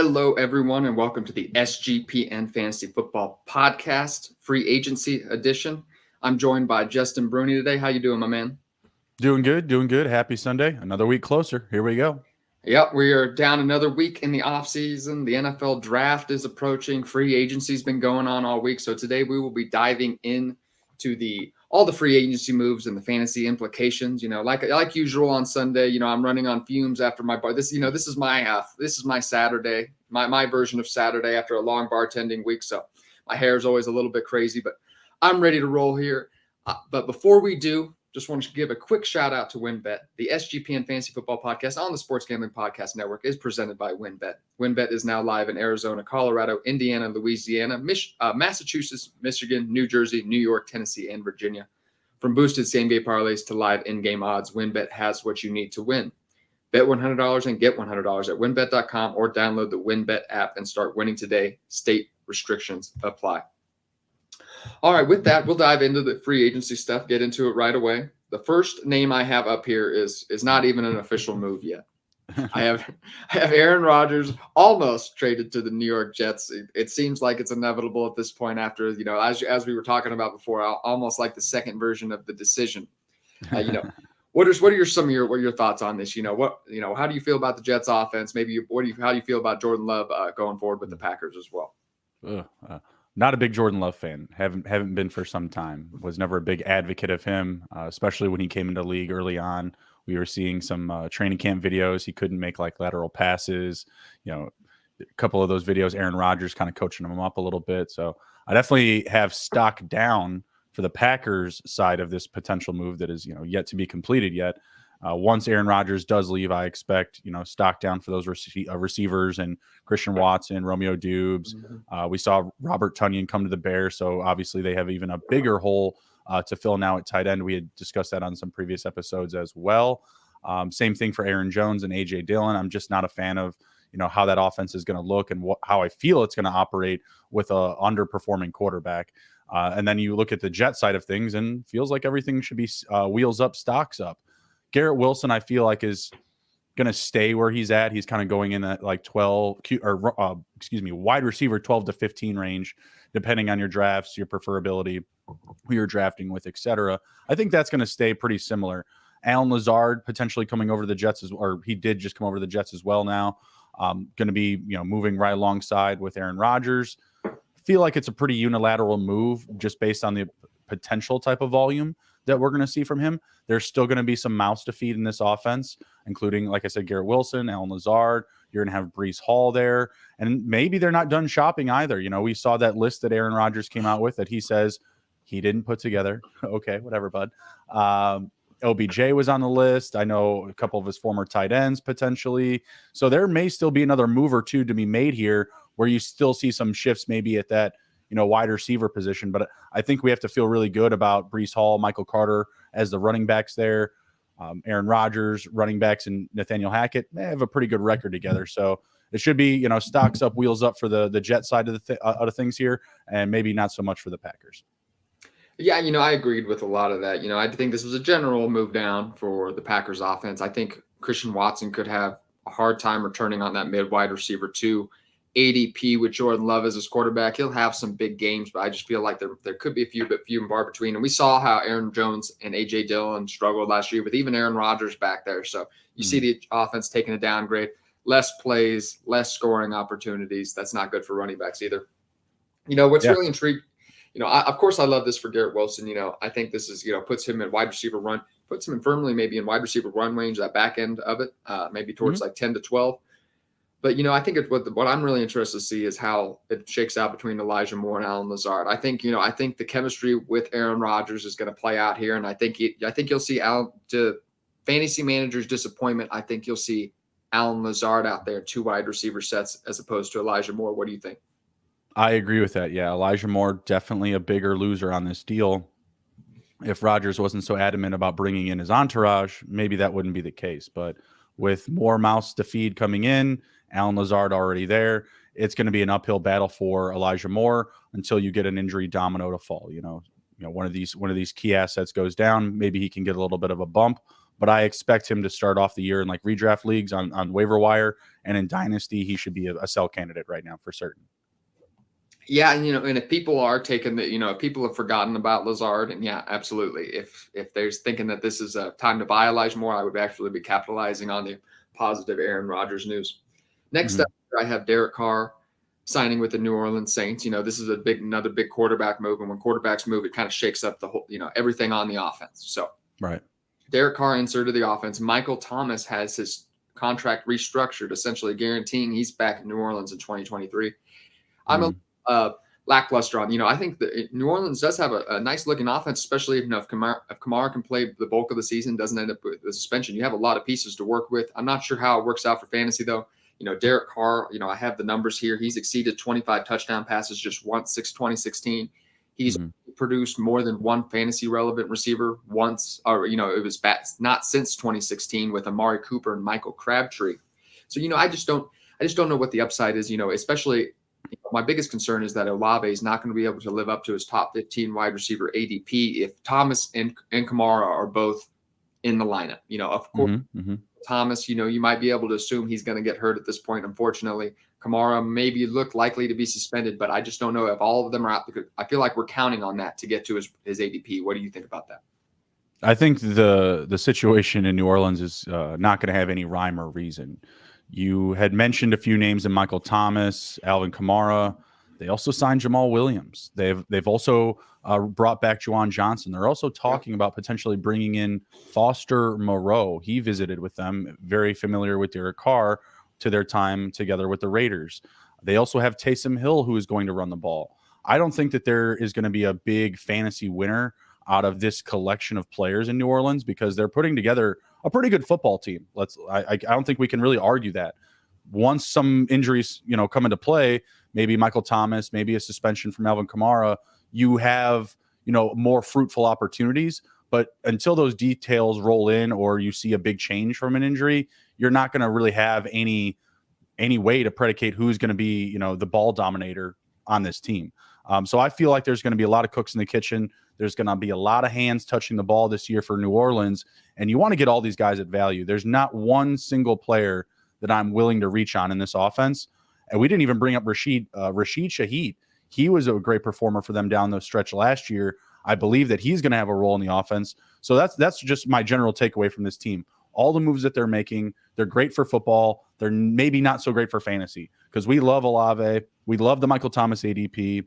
Hello, everyone, and welcome to the SGPN Fantasy Football Podcast, Free Agency Edition. I'm joined by Justin Bruni today. How you doing, my man? Doing good. Happy Sunday. Another week closer. Here we go. Yep, we are down another week in the offseason. The NFL draft is approaching. Free agency's been going on all week. So today we will be diving into all the free agency moves and the fantasy implications. Like usual on Sunday, I'm running on fumes after my bar. This is my Saturday, my version of Saturday after a long bartending week. So my hair is always a little bit crazy, but I'm ready to roll here. But before we do, just want to give a quick shout out to WynnBET. The SGPN Fantasy Football Podcast on the Sports Gambling Podcast Network is presented by WynnBET. WynnBET is now live in Arizona, Colorado, Indiana, Louisiana, Massachusetts, Michigan, New Jersey, New York, Tennessee, and Virginia. From boosted same-game parlays to live in-game odds, WynnBET has what you need to win. Bet $100 and get $100 at wynnbet.com or download the WynnBET app and start winning today. State restrictions apply. All right, with that, we'll dive into the free agency stuff, get into it right away. The first name I have up here is not even an official move yet. I have Aaron Rodgers almost traded to the New York Jets. It seems like it's inevitable at this point after, as we were talking about before, almost like the second version of the decision. What are some of your thoughts on this? How do you feel about the Jets offense? Maybe how do you feel about Jordan Love going forward with the Packers as well? Not a big Jordan Love fan. Haven't been for some time. Was never a big advocate of him, especially when he came into the league early on. We were seeing some training camp videos. He couldn't make like lateral passes. A couple of those videos, Aaron Rodgers kind of coaching him up a little bit. So I definitely have stock down for the Packers side of this potential move that is yet to be completed yet. Once Aaron Rodgers does leave, I expect, stock down for those receivers and Christian Watson, Romeo Dubes. We saw Robert Tonyan come to the Bears, so obviously they have even a bigger hole to fill now at tight end. We had discussed that on some previous episodes as well. Same thing for Aaron Jones and A.J. Dillon. I'm just not a fan of, how that offense is going to look and how I feel it's going to operate with a underperforming quarterback. And then you look at the Jet side of things and feels like everything should be wheels up, stocks up. Garrett Wilson, I feel like, is going to stay where he's at. He's kind of going in that like wide receiver 12 to 15 range, depending on your drafts, your preferability, who you're drafting with, etc. I think that's going to stay pretty similar. Allen Lazard potentially coming over to the Jets, or he did just come over to the Jets as well now. Going to be moving right alongside with Aaron Rodgers. Feel like it's a pretty unilateral move just based on the potential type of volume that we're going to see from him. There's still going to be some mouths to feed in this offense, including, like I said, Garrett Wilson, Allen Lazard. You're going to have Breece Hall there. And maybe they're not done shopping either. We saw that list that Aaron Rodgers came out with that he says he didn't put together. Okay, whatever, bud. OBJ was on the list. I know a couple of his former tight ends potentially. So there may still be another move or two to be made here where you still see some shifts maybe at that wide receiver position. But I think we have to feel really good about Breece Hall, Michael Carter as the running backs there. Aaron Rodgers, running backs, and Nathaniel Hackett, they have a pretty good record together. So it should be, stocks up, wheels up for the Jet side of the things here, and maybe not so much for the Packers. Yeah, I agreed with a lot of that. I think this was a general move down for the Packers offense. I think Christian Watson could have a hard time returning on that mid-wide receiver too. ADP with Jordan Love as his quarterback. He'll have some big games, but I just feel like there could be a few and far between. And we saw how Aaron Jones and A.J. Dillon struggled last year with even Aaron Rodgers back there. So you see the offense taking a downgrade, less plays, less scoring opportunities. That's not good for running backs either. Really intrigued. Of course I love this for Garrett Wilson. I think this is, puts him in wide receiver run, puts him in firmly maybe in wide receiver run range, that back end of it, maybe towards like 10 to 12. But, I think what I'm really interested to see is how it shakes out between Elijah Moore and Allen Lazard. I think the chemistry with Aaron Rodgers is going to play out here. And I think you'll see to fantasy managers' disappointment, I think you'll see Allen Lazard out there, 2 wide receiver sets as opposed to Elijah Moore. What do you think? I agree with that. Yeah, Elijah Moore, definitely a bigger loser on this deal. If Rodgers wasn't so adamant about bringing in his entourage, maybe that wouldn't be the case. But with more mouths to feed coming in, Allen Lazard already there, it's going to be an uphill battle for Elijah Moore until you get an injury domino to fall. One of these key assets goes down. Maybe he can get a little bit of a bump, but I expect him to start off the year in like redraft leagues on waiver wire, and in Dynasty, he should be a sell candidate right now for certain. Yeah, and if people are taking if people have forgotten about Lazard, and yeah, absolutely. If there's thinking that this is a time to buy Elijah Moore, I would actually be capitalizing on the positive Aaron Rodgers news. Next up, I have Derek Carr signing with the New Orleans Saints. This is another big quarterback move, and when quarterbacks move, it kind of shakes up the whole, everything on the offense. So, right, Derek Carr inserted the offense. Michael Thomas has his contract restructured, essentially guaranteeing he's back in New Orleans in 2023. I'm a lackluster on. I think that New Orleans does have a nice looking offense, especially if Kamara can play the bulk of the season, doesn't end up with the suspension. You have a lot of pieces to work with. I'm not sure how it works out for fantasy though. Derek Carr, I have the numbers here. He's exceeded 25 touchdown passes just once since 2016. He's produced more than one fantasy relevant receiver once, or it was not since 2016 with Amari Cooper and Michael Crabtree. So I just don't know what the upside is. Especially. My biggest concern is that Olave is not going to be able to live up to his top 15 wide receiver ADP if Thomas and Kamara are both in the lineup. Of course, Thomas, you might be able to assume he's going to get hurt at this point. Unfortunately, Kamara maybe look likely to be suspended, but I just don't know if all of them are out. I feel like we're counting on that to get to his ADP. What do you think about that? I think the situation in New Orleans is not going to have any rhyme or reason. You had mentioned a few names in Michael Thomas, Alvin Kamara. They also signed Jamal Williams. They've also brought back Juwan Johnson. They're also talking about potentially bringing in Foster Moreau. He visited with them, very familiar with Derek Carr to their time together with the Raiders. They also have Taysom Hill, who is going to run the ball. I don't think that there is going to be a big fantasy winner out of this collection of players in New Orleans because they're putting together a pretty good football team. I don't think we can really argue that. Once some injuries, come into play, maybe Michael Thomas, maybe a suspension from Alvin Kamara, you have, more fruitful opportunities. But until those details roll in or you see a big change from an injury, you're not going to really have any way to predicate who's going to be, the ball dominator on this team. So I feel like there's going to be a lot of cooks in the kitchen. There's going to be a lot of hands touching the ball this year for New Orleans, and you want to get all these guys at value. There's not one single player that I'm willing to reach on in this offense. And we didn't even bring up Rashid Shaheed. He was a great performer for them down the stretch last year. I believe that he's going to have a role in the offense. So that's just my general takeaway from this team. All the moves that they're making, they're great for football. They're maybe not so great for fantasy because we love Olave. We love the Michael Thomas ADP.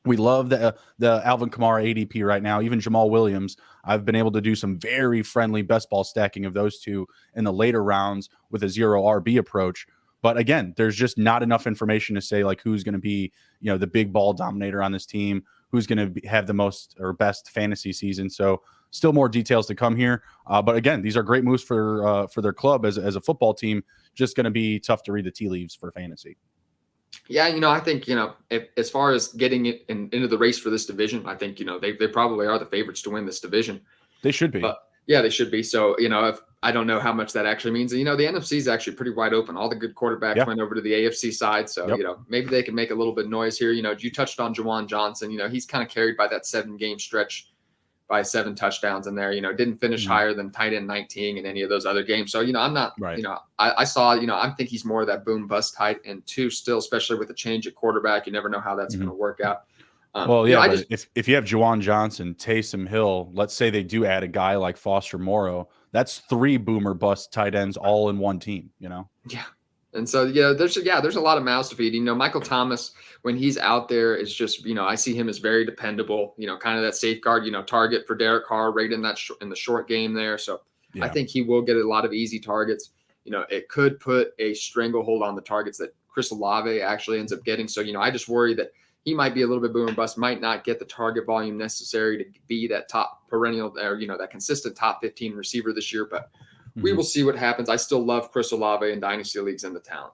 We love the Alvin Kamara ADP right now, even Jamal Williams. I've been able to do some very friendly best ball stacking of those two in the later rounds with a zero RB approach. But again, there's just not enough information to say like who's going to be, the big ball dominator on this team, who's going to have the most or best fantasy season. So still more details to come here. But again, these are great moves for their club as a football team. Just going to be tough to read the tea leaves for fantasy. Yeah, I think, if, as far as getting it into the race for this division, I think, they probably are the favorites to win this division. They should be. But yeah, they should be. So, if I don't know how much that actually means. The NFC is actually pretty wide open. All the good quarterbacks went over to the AFC side. So, maybe they can make a little bit of noise here. You touched on Juwan Johnson. He's kind of carried by that 7-game stretch by 7 touchdowns in there, didn't finish higher than tight end 19 in any of those other games. So, I'm not, right. I saw, I think he's more of that boom bust tight end too, still, especially with the change at quarterback. You never know how that's going to work out. But if you have Juwan Johnson, Taysom Hill, let's say they do add a guy like Foster Moreau, that's 3 boomer bust tight ends all in one team, Yeah. And so, there's a lot of mouths to feed. Michael Thomas, when he's out there, is just, I see him as very dependable, kind of that safeguard, target for Derek Carr right in the short game there. So I think he will get a lot of easy targets. It could put a stranglehold on the targets that Chris Olave actually ends up getting. So, I just worry that he might be a little bit boom or bust, might not get the target volume necessary to be that top perennial or, that consistent top 15 receiver this year. But we will see what happens. I still love Chris Olave in dynasty leagues and the talent.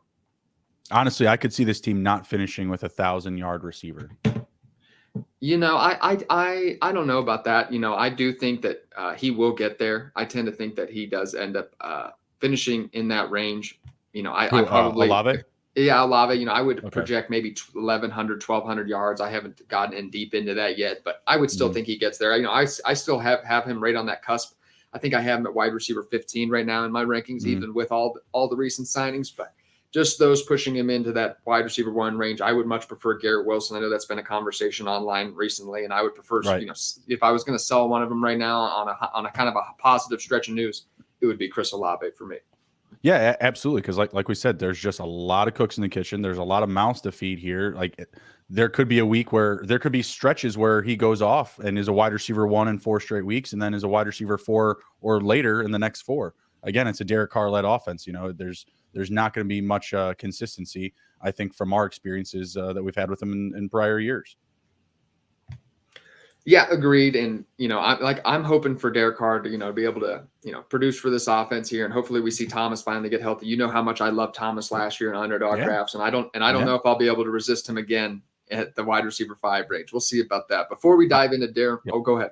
Honestly, I could see this team not finishing with 1,000-yard receiver. I don't know about that. I do think that he will get there. I tend to think that he does end up finishing in that range. I probably Olave. Yeah, Olave. I would project maybe 1,100, 1,200 yards. I haven't gotten in deep into that yet, but I would still think he gets there. I still have him right on that cusp. I think I have him at wide receiver 15 right now in my rankings, even with all the recent signings. But just those pushing him into that wide receiver 1 range, I would much prefer Garrett Wilson. I know that's been a conversation online recently, and I would prefer, if I was going to sell one of them right now on a kind of a positive stretch of news, it would be Chris Olave for me. Yeah, absolutely. Because like we said, there's just a lot of cooks in the kitchen. There's a lot of mouths to feed here. Like there could be a week where there could be stretches where he goes off and is a wide receiver 1 in 4 straight weeks, and then is a wide receiver 4 or later in the next 4. Again, it's a Derek Carr led offense. There's not going to be much consistency, I think, from our experiences that we've had with him in prior years. Yeah, agreed. And, I'm hoping for Derek Carr to, be able to, produce for this offense here. And hopefully we see Thomas finally get healthy. You know how much I loved Thomas last year in underdog drafts. And I don't know if I'll be able to resist him again at the wide receiver 5 range. We'll see about that. Before we dive into Derek, go ahead.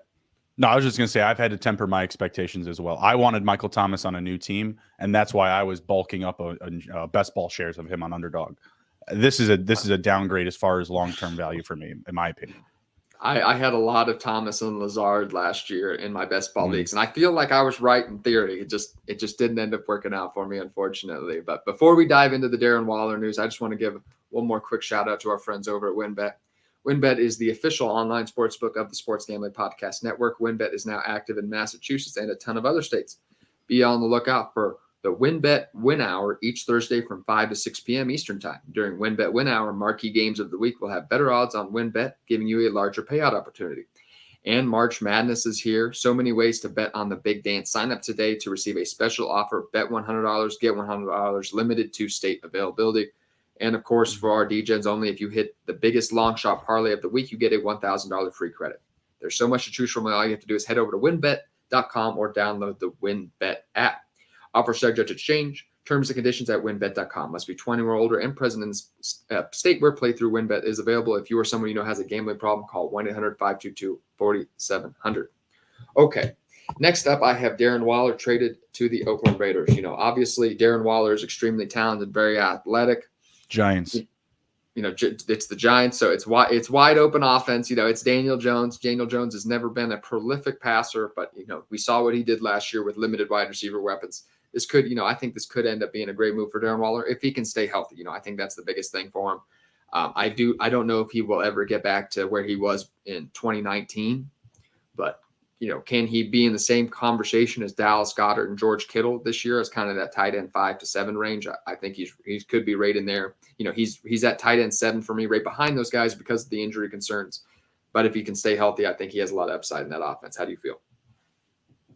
No, I was just going to say I've had to temper my expectations as well. I wanted Michael Thomas on a new team, and that's why I was bulking up a best ball shares of him on underdog. This is a downgrade as far as long-term value for me, in my opinion. I had a lot of Thomas and Lazard last year in my best ball leagues, and I feel like I was right in theory. It just didn't end up working out for me, unfortunately. But before we dive into the Darren Waller news, I just want to give one more quick shout out to our friends over at WynnBET. WynnBET is the official online sportsbook of the Sports Gambling Podcast Network. WynnBET is now active in Massachusetts and a ton of other states. Be on the lookout for the WynnBET Win Hour each Thursday from 5 to 6 p.m. Eastern Time. During WynnBET Win Hour, marquee games of the week will have better odds on WynnBET, giving you a larger payout opportunity. And March Madness is here. So many ways to bet on the big dance. Sign up today to receive a special offer. Bet $100, get $100, limited to state availability. And, of course, for our DGens only, if you hit the biggest long shot parlay of the week, you get a $1,000 free credit. There's so much to choose from. All you have to do is head over to wynnbet.com or download the WynnBET app. Offer subject to change. Terms and conditions at wynnbet.com. Must be 20 or older and present in the state where playthrough WynnBET is available. If you or someone you know has a gambling problem, call 1-800-522-4700. Okay. Next up, I have Darren Waller traded to the Oakland Raiders. Obviously, Darren Waller is extremely talented, very athletic. Giants. It's the Giants, so it's wide open offense. It's Daniel Jones. Daniel Jones has never been a prolific passer, but we saw what he did last year with limited wide receiver weapons. This could, I think this could end up being a great move for Darren Waller if he can stay healthy. I think that's the biggest thing for him. I don't know if he will ever get back to where he was in 2019, but can he be in the same conversation as Dallas Goedert and George Kittle this year as kind of that tight end 5 to 7 range? I think he could be right in there. He's at tight end 7 for me, right behind those guys because of the injury concerns. But if he can stay healthy, I think he has a lot of upside in that offense. How do you feel?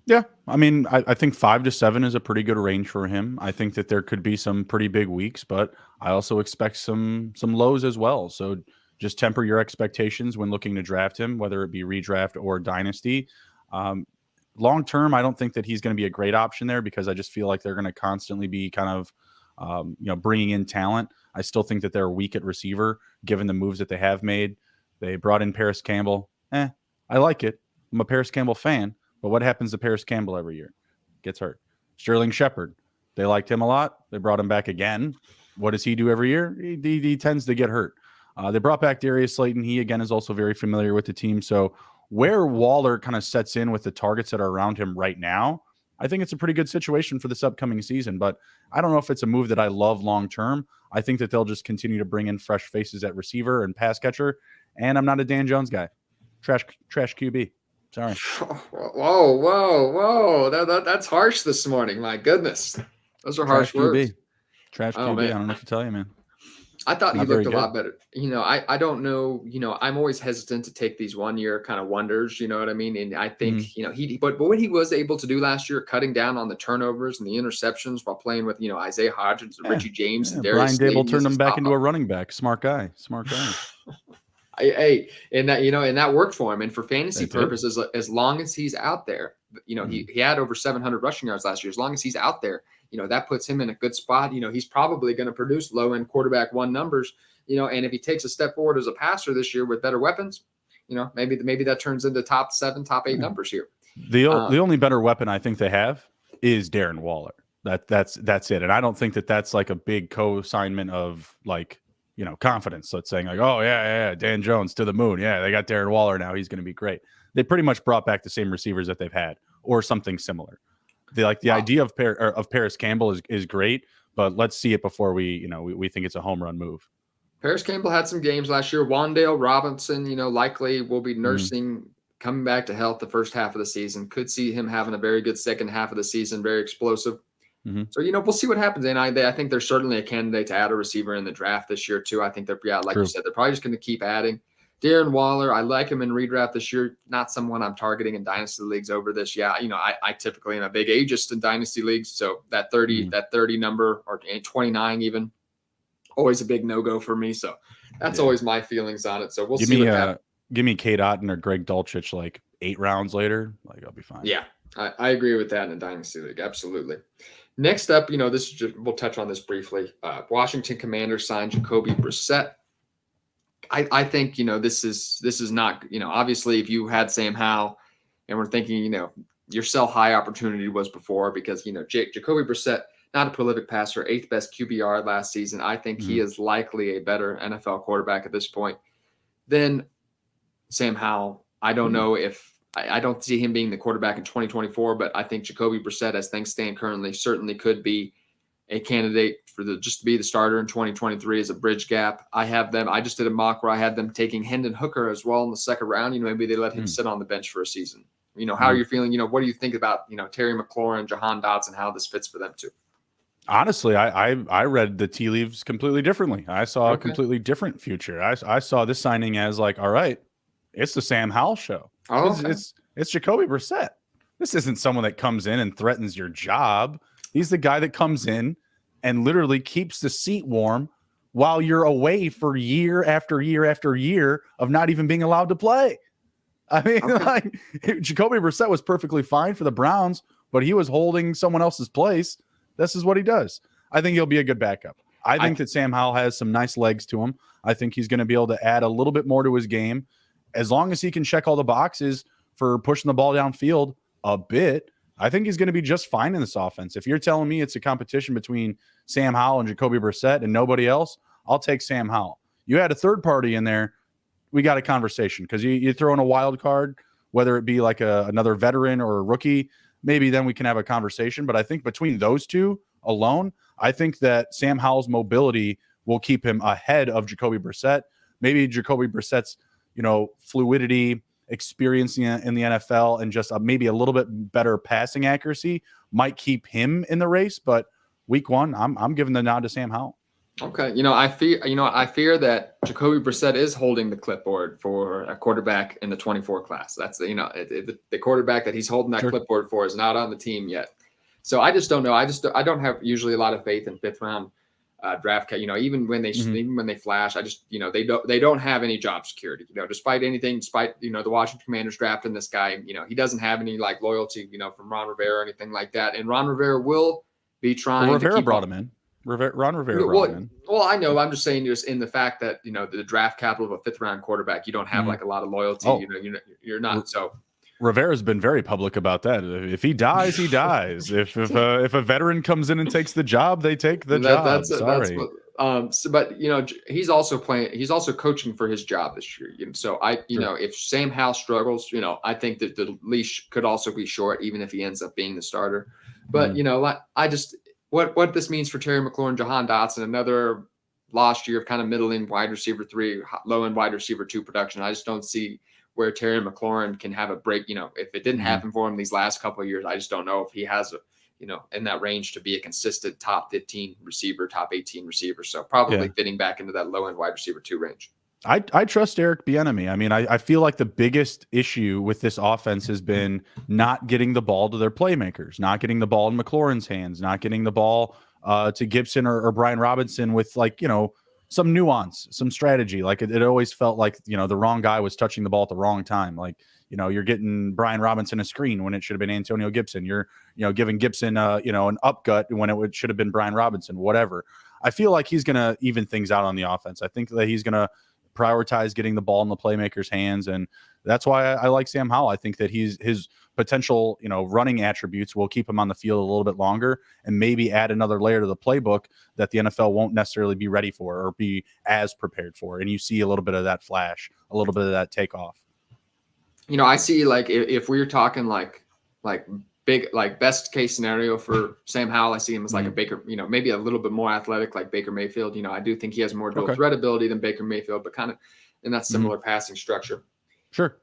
Yeah, I mean, I think 5 to 7 is a pretty good range for him. I think that there could be some pretty big weeks, but I also expect some lows as well. So just temper your expectations when looking to draft him, whether it be redraft or dynasty. Long term, I don't think that he's going to be a great option there because I just feel like they're going to constantly be kind of, bringing in talent. I still think that they're weak at receiver given the moves that they have made. They brought in Paris Campbell. I like it. I'm a Paris Campbell fan, but what happens to Paris Campbell every year? Gets hurt. Sterling Shepard. They liked him a lot. They brought him back again. What does he do every year? He tends to get hurt. They brought back Darius Slayton. He, again, is also very familiar with the team. So where Waller kind of sets in with the targets that are around him right now, I think it's a pretty good situation for this upcoming season. But I don't know if it's a move that I love long term. I think that they'll just continue to bring in fresh faces at receiver and pass catcher. And I'm not a Dan Jones guy. Trash QB. Sorry. Whoa. That's harsh this morning. My goodness. Those are harsh words. Trash QB. Man. I don't know what to tell you, man. I thought he looked a lot better. I don't know. I'm always hesitant to take these 1 year kind of wonders. You know what I mean? And I think, but what he was able to do last year, cutting down on the turnovers and the interceptions while playing with, Isaiah Hodgins, Richie James, and Darius Brian Slayton, Dable turned him back into a running back. Smart guy. Hey, and that worked for him. And for fantasy purposes, as long as he's out there, he had over 700 rushing yards last year. As long as he's out there, that puts him in a good spot. He's probably going to produce low-end quarterback 1 numbers, and if he takes a step forward as a passer this year with better weapons, maybe that turns into top 7, top 8 numbers here. The only better weapon I think they have is Darren Waller. That's it. And I don't think that that's like a big co-assignment of like, confidence. So it's saying like, oh yeah, Dan Jones to the moon. Yeah, they got Darren Waller now. He's going to be great. they pretty much brought back the same receivers that they've had or something similar. The idea of Paris Campbell is great, but let's see it before we think it's a home run move. Paris Campbell had some games last year. Wandale Robinson, likely will be nursing, coming back to health the first half of the season. Could see him having a very good second half of the season, very explosive. So, we'll see what happens. And I think there's certainly a candidate to add a receiver in the draft this year, too. I think they're, like you said, they're probably just going to keep adding. Darren Waller, I like him in redraft this year. Not someone I'm targeting in dynasty leagues over this. Yeah, I typically am a big ageist in dynasty leagues, so that 30 number or 29 even, always a big no-go for me. So that's always my feelings on it. So we'll see what happens. Give me Kate Otten or Greg Dulcich like 8 rounds later. Like, I'll be fine. Yeah, I agree with that in a dynasty league. Absolutely. Next up, this is just, we'll touch on this briefly. Washington Commanders signed Jacoby Brissett. I think, this is not, obviously if you had Sam Howell and we're thinking, your sell high opportunity was before because, Jacoby Brissett, not a prolific passer, 8th best QBR last season. I think he is likely a better NFL quarterback at this point than Sam Howell. I don't know if I don't see him being the quarterback in 2024, but I think Jacoby Brissett, as things stand currently, certainly could be a candidate for just to be the starter in 2023 as a bridge gap. I just did a mock where I had them taking Hendon Hooker as well in the second round. Maybe they let him sit on the bench for a season. How are you feeling? What do you think about, Terry McLaurin, Jahan Dotson, how this fits for them too? Honestly, I read the tea leaves completely differently. I saw a completely different future. I saw this signing as like, all right, it's the Sam Howell show. It's Jacoby Brissett. This isn't someone that comes in and threatens your job. He's the guy that comes in and literally keeps the seat warm while you're away for year after year after year of not even being allowed to play. I mean, Jacoby Brissett was perfectly fine for the Browns, but he was holding someone else's place. This is what he does. I think he'll be a good backup. I think that Sam Howell has some nice legs to him. I think he's going to be able to add a little bit more to his game. As long as he can check all the boxes for pushing the ball downfield a bit, I think he's going to be just fine in this offense. If you're telling me it's a competition between Sam Howell and Jacoby Brissett and nobody else, I'll take Sam Howell. You had a third party in there, we got a conversation because you throw in a wild card, whether it be like another veteran or a rookie, maybe then we can have a conversation. But I think between those two alone, I think that Sam Howell's mobility will keep him ahead of Jacoby Brissett. Maybe Jacoby Brissett's, fluidity, experience in the NFL, and just maybe a little bit better passing accuracy might keep him in the race. But week one, I'm giving the nod to Sam Howell. Okay, I fear that Jacoby Brissett is holding the clipboard for a quarterback in the 24 class. That's the quarterback that he's holding that clipboard for is not on the team yet. So I just don't know. I don't have usually a lot of faith in 5th round draft. Even when they flash, I just they don't have any job security. Despite the Washington Commanders drafting this guy, he doesn't have any like loyalty, from Ron Rivera or anything like that. And Ron Rivera will be trying. Well, Rivera brought him in. Ron Rivera brought him in. Well, I know. I'm just saying, just in the fact that the draft capital of a 5th round quarterback, you don't have like a lot of loyalty. Oh. You're not so. Rivera's been very public about that. If he dies, he dies. If a veteran comes in and takes the job, they take the job. Sorry. But he's also playing. He's also coaching for his job this year. So if Sam Howell struggles, I think that the leash could also be short, even if he ends up being the starter. But I just what this means for Terry McLaurin, Jahan Dotson, another last year of kind of middling wide receiver 3, low end wide receiver 2 production. I just don't see where Terry McLaurin can have a break. If it didn't happen for him these last couple of years, I just don't know if he has in that range to be a consistent top 15 receiver, top 18 receiver. So probably fitting back into that low end wide receiver 2 range. I trust Eric Bieniemy. I mean, I feel like the biggest issue with this offense has been not getting the ball to their playmakers, not getting the ball in McLaurin's hands, not getting the ball to Gibson or Brian Robinson with some nuance, some strategy. Like it always felt like, the wrong guy was touching the ball at the wrong time. Like, you're getting Brian Robinson a screen when it should have been Antonio Gibson. You're, giving Gibson, an upgut when it should have been Brian Robinson, whatever. I feel like he's going to even things out on the offense. I think that he's going to prioritize getting the ball in the playmakers' hands. And that's why I like Sam Howell. I think that his potential, running attributes will keep him on the field a little bit longer and maybe add another layer to the playbook that the NFL won't necessarily be ready for or be as prepared for. And you see a little bit of that flash, a little bit of that takeoff. I see like if we're talking like big like best case scenario for Sam Howell, I see him as like a Baker, maybe a little bit more athletic like Baker Mayfield. I do think he has more dual Okay. threat ability than Baker Mayfield, but kind of in that similar passing structure. Sure.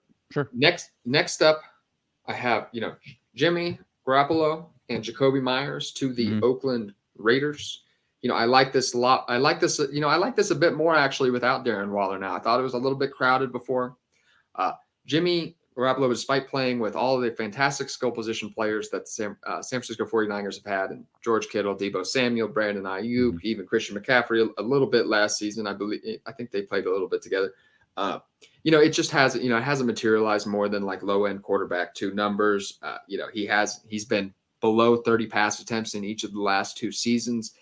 Next up, I have Jimmy Garoppolo and Jacoby Myers to the Oakland Raiders. I like this a lot. I like this. I like this a bit more actually without Darren Waller now. I thought it was a little bit crowded before. Jimmy Garoppolo, despite playing with all of the fantastic skill position players that the San Francisco 49ers have had, and George Kittle, Deebo Samuel, Brandon Ayuk, even Christian McCaffrey a little bit last season, I think they played a little bit together. It just hasn't, it hasn't materialized more than like low end quarterback 2 numbers. He's been below 30 pass attempts in each of the last 2 seasons.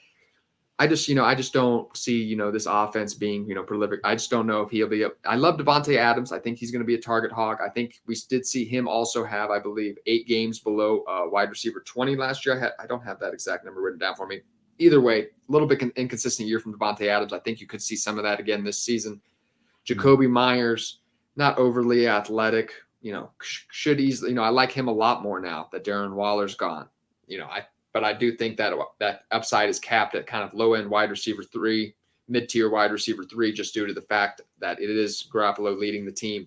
I just don't see, this offense being, prolific. I just don't know if he'll be. I love Devontae Adams. I think he's going to be a target hog. I think we did see him also have, I believe, 8 games below wide receiver 20 last year. I don't have that exact number written down for me. Either way, a little bit inconsistent year from Devontae Adams. I think you could see some of that again this season. Jacoby Myers, not overly athletic, should easily, I like him a lot more now that Darren Waller's gone. But I do think that upside is capped at kind of low end wide receiver 3, mid tier wide receiver 3, just due to the fact that it is Garoppolo leading the team.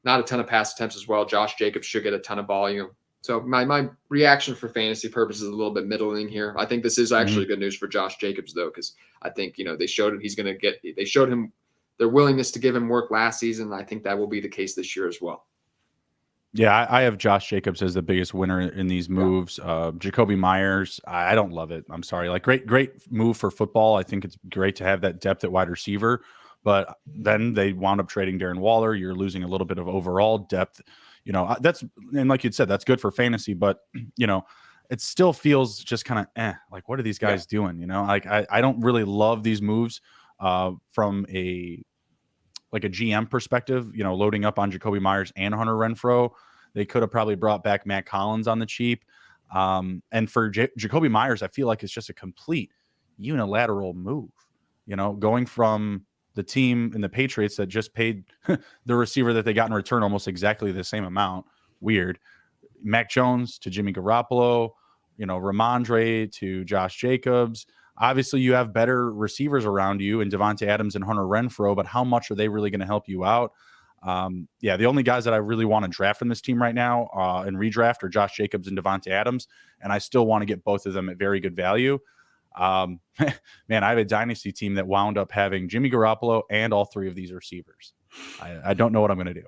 Not a ton of pass attempts as well. Josh Jacobs should get a ton of volume. So my reaction for fantasy purposes is a little bit middling here. I think this is actually good news for Josh Jacobs though, because I think they showed him they showed him their willingness to give him work last season. I think that will be the case this year as well. Yeah, I have Josh Jacobs as the biggest winner in these moves. Jacoby Myers, I don't love it. I'm sorry. Like great move for football. I think it's great to have that depth at wide receiver, but then they wound up trading Darren Waller. You're losing a little bit of overall depth. That's, and like you said, that's good for fantasy, but it still feels just kind of like what are these guys doing? Like I don't really love these moves from a GM perspective, loading up on Jacoby Myers and Hunter Renfrow. They could have probably brought back Matt Collins on the cheap. And for Jacoby Myers, I feel like it's just a complete unilateral move, going from the team and the Patriots that just paid the receiver that they got in return almost exactly the same amount. Weird. Mac Jones to Jimmy Garoppolo, Ramondre to Josh Jacobs. Obviously, you have better receivers around you in Devontae Adams and Hunter Renfrow, but how much are they really going to help you out? The only guys that I really want to draft from this team right now and redraft are Josh Jacobs and Devontae Adams, and I still want to get both of them at very good value. Man, I have a dynasty team that wound up having Jimmy Garoppolo and all 3 of these receivers. I don't know what I'm going to do.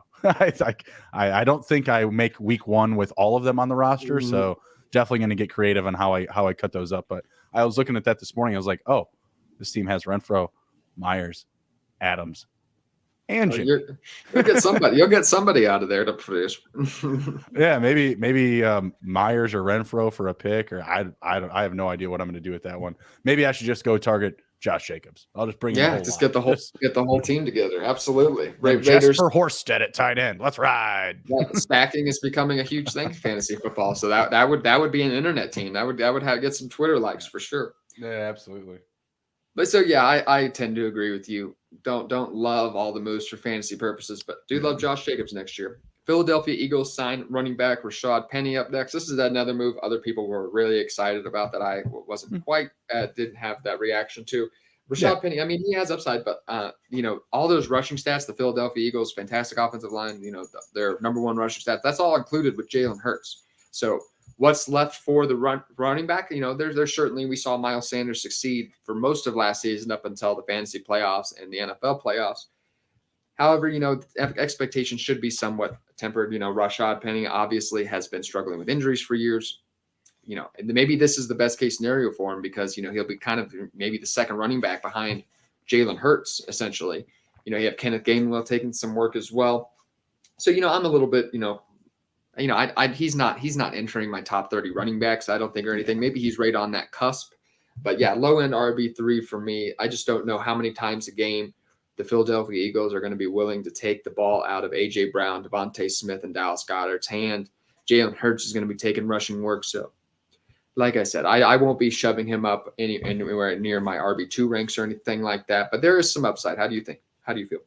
I don't think I make week 1 with all of them on the roster, so definitely going to get creative on how I cut those up, but I was looking at that this morning. I was like, oh, this team has Renfrow, Myers, Adams, and Jimmy. You'll get somebody out of there to produce. Yeah, maybe Myers or Renfrow for a pick, or I have no idea what I'm going to do with that one. Maybe I should just go target Josh Jacobs. I'll just bring get the whole team together. Absolutely. Jesper Horsted at tight end. Let's ride. Stacking is becoming a huge thing in fantasy football. So that would be an internet team. That would get some Twitter likes for sure. Yeah, absolutely. But so yeah, I tend to agree with you. Don't love all the moves for fantasy purposes, but do love Josh Jacobs next year. Philadelphia Eagles signed running back Rashad Penny up next. This is another move other people were really excited about that I wasn't quite didn't have that reaction to. Rashad Penny, I mean, he has upside, but all those rushing stats, the Philadelphia Eagles, fantastic offensive line, their number 1 rushing stats, that's all included with Jalen Hurts. So what's left for the running back? There's certainly, we saw Miles Sanders succeed for most of last season up until the fantasy playoffs and the NFL playoffs. However, expectations should be somewhat tempered. Rashad Penny obviously has been struggling with injuries for years. And maybe this is the best case scenario for him because, he'll be kind of maybe the second running back behind Jalen Hurts, essentially. You have Kenneth Gainwell taking some work as well. So, I'm a little bit, he's not entering my top 30 running backs, I don't think, or anything. Maybe he's right on that cusp. But yeah, low end RB3 for me. I just don't know how many times a game the Philadelphia Eagles are going to be willing to take the ball out of A.J. Brown, Devontae Smith, and Dallas Goedert's hand. Jalen Hurts is going to be taking rushing work. So, like I said, I won't be shoving him up anywhere near my RB2 ranks or anything like that. But there is some upside. How do you think? How do you feel?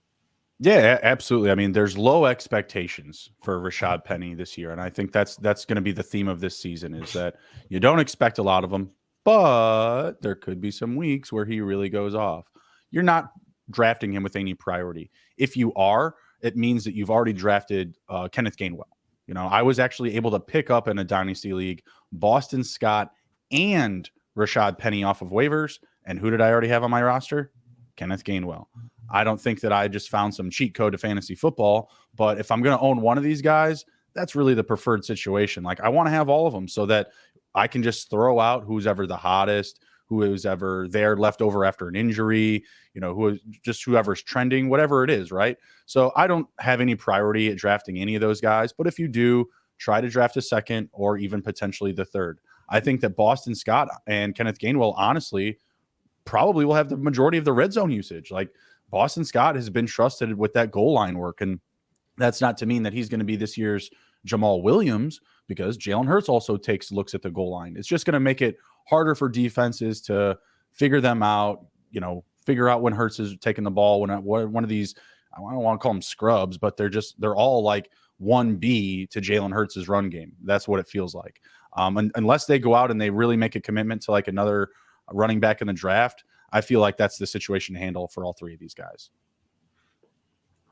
Yeah, absolutely. I mean, there's low expectations for Rashad Penny this year, and I think that's going to be the theme of this season is that you don't expect a lot of him, but there could be some weeks where he really goes off. You're not drafting him with any priority. If you are, it means that you've already drafted Kenneth Gainwell. You know, I was actually able to pick up in a dynasty league Boston Scott and Rashad Penny off of waivers, and who did I already have on my roster? Kenneth Gainwell. I don't think that I just found some cheat code to fantasy football, but if I'm going to own one of these guys, that's really the preferred situation. Like I want to have all of them so that I can just throw out who's ever the hottest, who is ever there left over after an injury, you know, who is just whoever's trending, whatever it is, right? So I don't have any priority at drafting any of those guys, but if you do, try to draft a second or even potentially the third. I think that Boston Scott and Kenneth Gainwell, honestly, probably will have the majority of the red zone usage. Like Boston Scott has been trusted with that goal line work. And that's not to mean that he's going to be this year's Jamal Williams because Jalen Hurts also takes looks at the goal line. It's just going to make it harder for defenses to figure them out, you know, figure out when Hurts is taking the ball, when one of these, I don't want to call them scrubs, but they're all like 1B to Jalen Hurts' run game. That's what it feels like. Unless they go out and they really make a commitment to like another running back in the draft, I feel like that's the situation to handle for all three of these guys.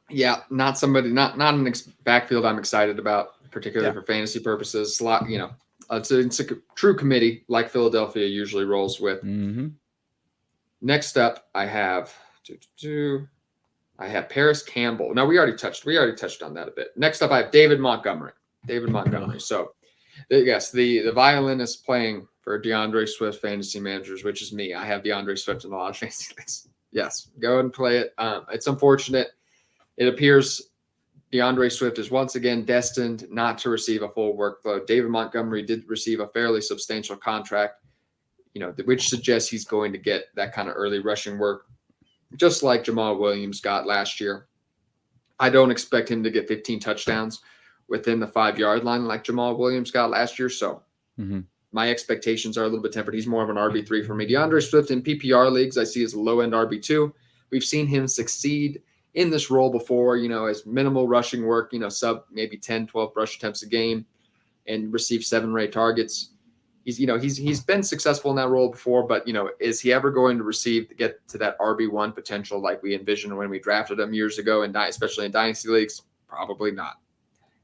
Yeah, not an backfield I'm excited about, particularly for fantasy purposes. You know, it's a true committee like Philadelphia usually rolls with. Mm-hmm. Next up, I have Paris Campbell. Now we already touched on that a bit. Next up, I have David Montgomery. So, yes, the violinist playing for DeAndre Swift fantasy managers, which is me. I have DeAndre Swift in a lot of fantasy leagues. Yes, go and play it. It's unfortunate. It appears DeAndre Swift is once again destined not to receive a full workload. David Montgomery did receive a fairly substantial contract, you know, which suggests he's going to get that kind of early rushing work, just like Jamal Williams got last year. I don't expect him to get 15 touchdowns within the 5-yard line like Jamal Williams got last year. So my expectations are a little bit tempered. He's more of an RB3 for me. DeAndre Swift in PPR leagues, I see as a low-end RB2. We've seen him succeed in this role before, you know, as minimal rushing work, you know, sub maybe 10, 12 rush attempts a game and receive 7 or 8 targets. He's been successful in that role before, but, you know, is he ever going to get to that RB1 potential like we envisioned when we drafted him years ago, and especially in dynasty leagues? Probably not.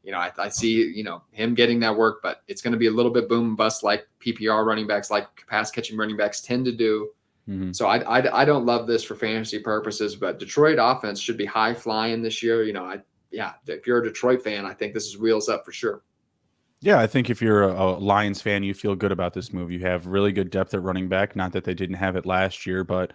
You know, I see, you know, him getting that work, but it's going to be a little bit boom and bust like PPR running backs, like pass catching running backs tend to do. So I don't love this for fantasy purposes, but Detroit offense should be high flying this year. You know, if you're a Detroit fan, I think this is wheels up for sure. Yeah, I think if you're a Lions fan, you feel good about this move. You have really good depth at running back. Not that they didn't have it last year, but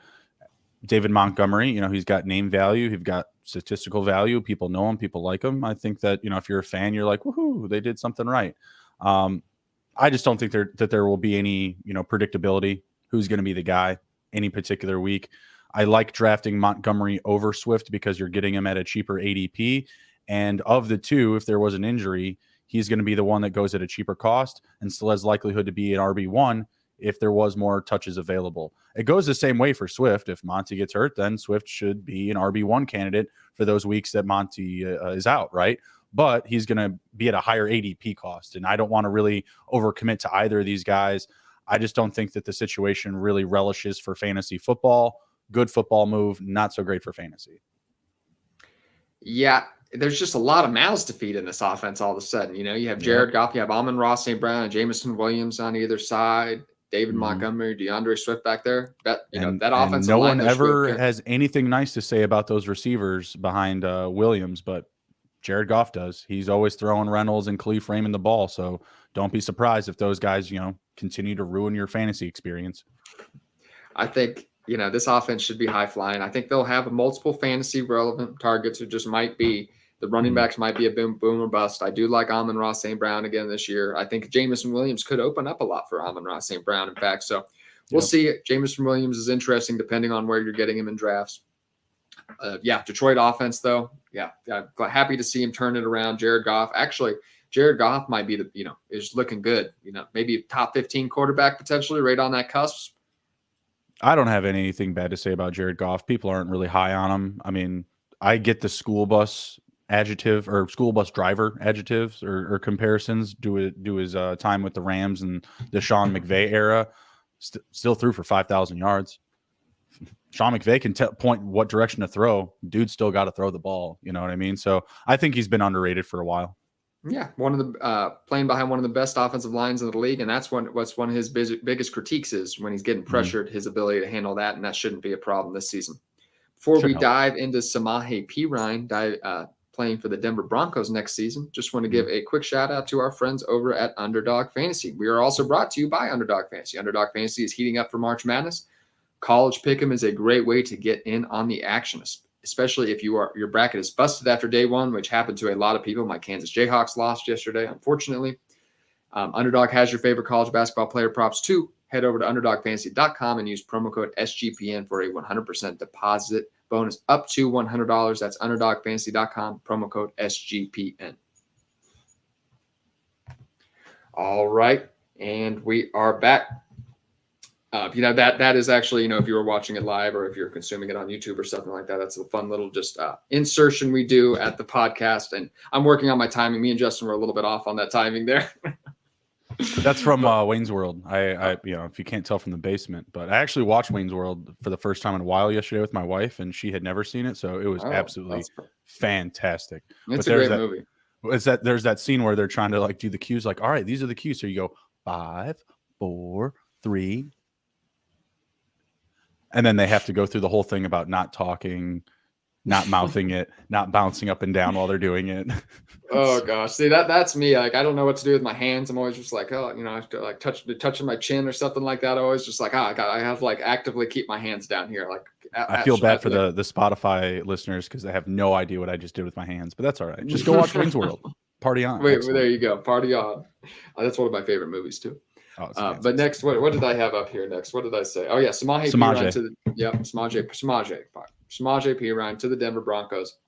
David Montgomery, you know, he's got name value. He's got statistical value. People know him. People like him. I think that, you know, if you're a fan, you're like, woohoo, they did something right. I just don't think that there will be any, you know, predictability. Who's going to be the guy any particular week? I like drafting Montgomery over Swift because you're getting him at a cheaper ADP. And of the two, if there was an injury, he's going to be the one that goes at a cheaper cost and still has likelihood to be an RB1 if there was more touches available. It goes the same way for Swift. If Monty gets hurt, then Swift should be an RB1 candidate for those weeks that Monty is out, right? But he's going to be at a higher ADP cost. And I don't want to really overcommit to either of these guys. I just don't think that the situation really relishes for fantasy football. Good football move, not so great for fantasy. Yeah, there's just a lot of mouths to feed in this offense all of a sudden. You know, you have Jared Goff, you have Amon-Ra St. Brown, and Jameson Williams on either side, David Montgomery, DeAndre Swift back there. That offensive no line. one ever has anything nice to say about those receivers behind Williams, but Jared Goff does. He's always throwing Reynolds and Khalif Raymond the ball. So don't be surprised if those guys, you know, continue to ruin your fantasy experience. I think, you know, this offense should be high flying. I think they'll have multiple fantasy relevant targets who just might be the running backs might be a boom or bust. I do like Amon-Ra St. Brown again this year. I think Jameson Williams could open up a lot for Amon-Ra St. Brown, in fact. So we'll see. Jameson Williams is interesting depending on where you're getting him in drafts. Detroit offense, though. Yeah, happy to see him turn it around. Jared Goff might be is looking good. You know, maybe top 15 quarterback potentially right on that cusp. I don't have anything bad to say about Jared Goff. People aren't really high on him. I mean, I get the school bus adjective or school bus driver adjectives or comparisons do his time with the Rams and the Sean McVay era. Still threw for 5,000 yards. Sean McVay can point what direction to throw. Dude's still got to throw the ball. You know what I mean? So I think he's been underrated for a while. Yeah, one of the playing behind one of the best offensive lines in the league, and that's what's one of his biggest critiques is when he's getting pressured, his ability to handle that, and that shouldn't be a problem this season. Before we dive into Samaje Perine playing for the Denver Broncos next season, just want to give a quick shout out to our friends over at Underdog Fantasy. We are also brought to you by Underdog Fantasy. Underdog Fantasy is heating up for March Madness. College Pick'em is a great way to get in on the action, especially if your bracket is busted after day one, which happened to a lot of people. My Kansas Jayhawks lost yesterday, unfortunately. Underdog has your favorite college basketball player props too. Head over to underdogfantasy.com and use promo code SGPN for a 100% deposit bonus up to $100. That's underdogfantasy.com, promo code SGPN. All right, and we are back. That is actually, if you were watching it live or if you're consuming it on YouTube or something like that, that's a fun little just insertion we do at the podcast. And I'm working on my timing. Me and Justin were a little bit off on that timing there. That's from Wayne's World. I if you can't tell from the basement, but I actually watched Wayne's World for the first time in a while yesterday with my wife, and she had never seen it, so it was absolutely fantastic. It's a great movie. There's that scene where they're trying to do the cues, all right, these are the cues. So you go 5, 4, 3. And then they have to go through the whole thing about not talking, not mouthing it, not bouncing up and down while they're doing it. Oh gosh, see that's me. I don't know what to do with my hands. I'm always just I have to touching my chin or something like that. I always just I have to actively keep my hands down here. I feel bad for the Spotify listeners because they have no idea what I just did with my hands, but that's all right. Just go watch Wayne's World. Party on. Wait, there you go. Party on. That's one of my favorite movies too. But next, what did I have up here next? What did I say? Oh yeah, Samaje Perine to Samaje Perine to the Denver Broncos.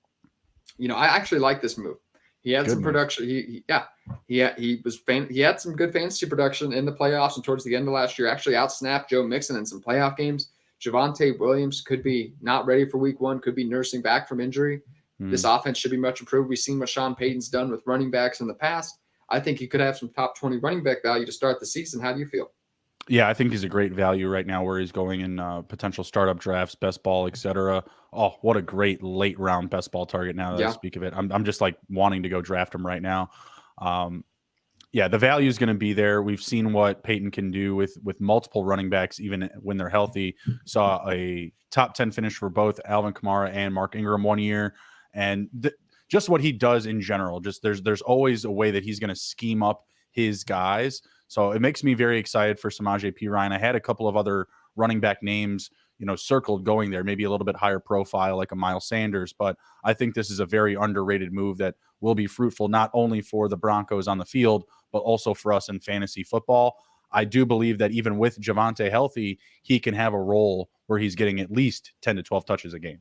I actually like this move. He had some production. He had some good fantasy production in the playoffs and towards the end of last year. Actually outsnapped Joe Mixon in some playoff games. Javonte Williams could be not ready for week one, could be nursing back from injury. This offense should be much improved. We've seen what Sean Payton's done with running backs in the past. I think he could have some top 20 running back value to start the season. How do you feel? Yeah, I think he's a great value right now where he's going in potential startup drafts, best ball, etc. Oh, what a great late round best ball target now that I speak of it. I'm just wanting to go draft him right now. The value is going to be there. We've seen what Peyton can do with multiple running backs, even when they're healthy. Saw a top 10 finish for both Alvin Kamara and Mark Ingram one year. And just what he does in general, just there's always a way that he's going to scheme up his guys. So it makes me very excited for Samaje Perine. I had a couple of other running back names, circled going there, maybe a little bit higher profile like a Miles Sanders. But I think this is a very underrated move that will be fruitful, not only for the Broncos on the field, but also for us in fantasy football. I do believe that even with Javonte healthy, he can have a role where he's getting at least 10 to 12 touches a game.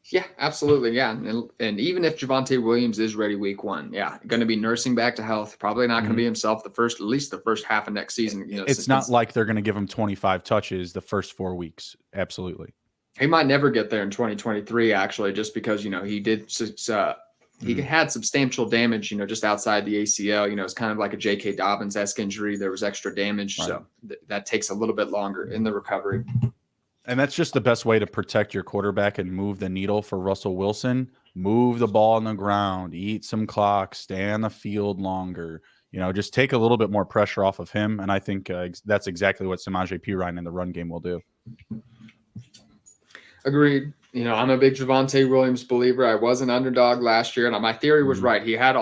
Yeah, absolutely. Yeah. And even if Javonte Williams is ready week one, going to be nursing back to health, probably not going to be himself at least the first half of next season. It's not like they're going to give him 25 touches the first 4 weeks. Absolutely. He might never get there in 2023, actually, just because, he did, he had substantial damage, just outside the ACL. It's kind of like a J.K. Dobbins-esque injury. There was extra damage. Right. So that takes a little bit longer in the recovery. And that's just the best way to protect your quarterback and move the needle for Russell Wilson. Move the ball on the ground, eat some clock, stay on the field longer. Just take a little bit more pressure off of him. And I think that's exactly what Samaje Perine in the run game will do. Agreed. I'm a big Javonte Williams believer. I was an underdog last year, and my theory was right. He had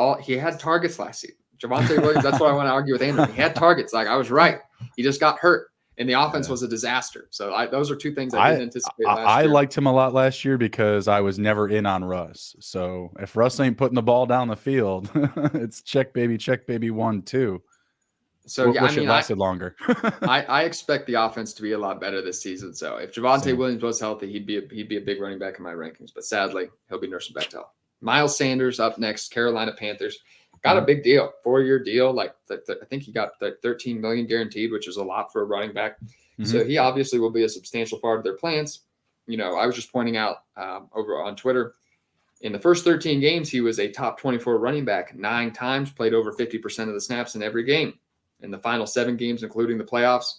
targets last season. Javonte Williams, that's what I want to argue with Andrew. He had targets. I was right. He just got hurt. And the offense was a disaster. So those are two things I didn't anticipate last year. I liked him a lot last year because I was never in on Russ. So if Russ ain't putting the ball down the field, it's check baby 1-2. So wish it lasted longer. I expect the offense to be a lot better this season. So if Javonte Williams was healthy, he'd be a big running back in my rankings. But sadly, he'll be nursing back to health. Miles Sanders up next, Carolina Panthers. Got a big deal, 4-year deal. I think he got the $13 million guaranteed, which is a lot for a running back. So he obviously will be a substantial part of their plans. I was just pointing out over on Twitter, in the first 13 games, he was a top 24 running back 9 times, played over 50% of the snaps in every game. In the final 7 games, including the playoffs,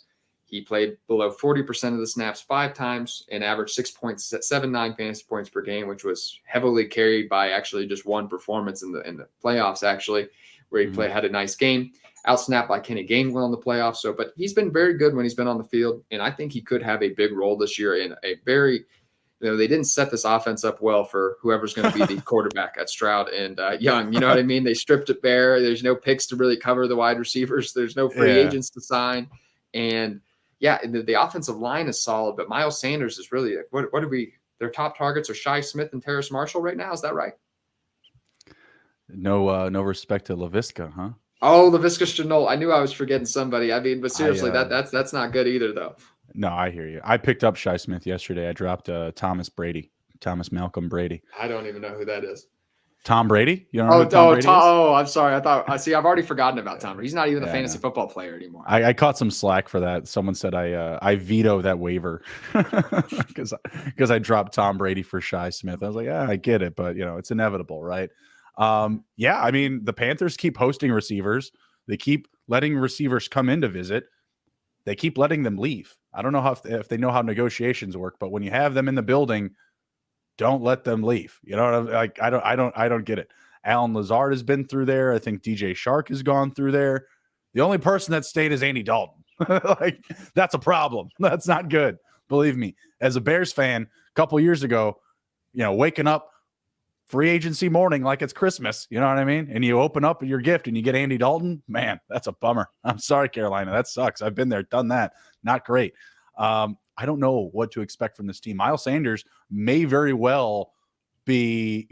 he played below 40% of the snaps 5 times and averaged 6.79 fantasy points per game, which was heavily carried by actually just one performance in the playoffs, actually, where he had a nice game. Outsnapped by Kenny Gainwell in the playoffs. So, but he's been very good when he's been on the field, and I think he could have a big role this year in a very they didn't set this offense up well for whoever's going to be the quarterback at Stroud and Young. You know what I mean? They stripped it bare. There's no picks to really cover the wide receivers. There's no free agents to sign. And, the offensive line is solid, but Miles Sanders is really what are we – their top targets are Shi Smith and Terrace Marshall right now. Is that right? No respect to LaVisca, huh? Oh, LaVisca Chenault. I knew I was forgetting somebody. I mean, but seriously, that's not good either, though. No, I hear you. I picked up Shi Smith yesterday. I dropped Thomas Malcolm Brady. I don't even know who that is. Tom Brady? You don't know who Tom Brady is? Oh, I'm sorry. I've already forgotten about Tom Brady. He's not even a fantasy football player anymore. I caught some slack for that. Someone said I veto that waiver because I dropped Tom Brady for Shi Smith. I was like, I get it, but it's inevitable, right? I mean, the Panthers keep hosting receivers. They keep letting receivers come in to visit. They keep letting them leave. I don't know if they know how negotiations work, but when you have them in the building, don't let them leave. I don't get it. Alan Lazard has been through there. I think DJ Shark has gone through there. The only person that stayed is Andy Dalton. That's a problem. That's not good. Believe me, as a Bears fan, a couple years ago, waking up free agency morning like it's Christmas, you know what I mean? And you open up your gift and you get Andy Dalton, man, that's a bummer. I'm sorry, Carolina. That sucks. I've been there, done that. Not great. I don't know what to expect from this team. Miles Sanders may very well be,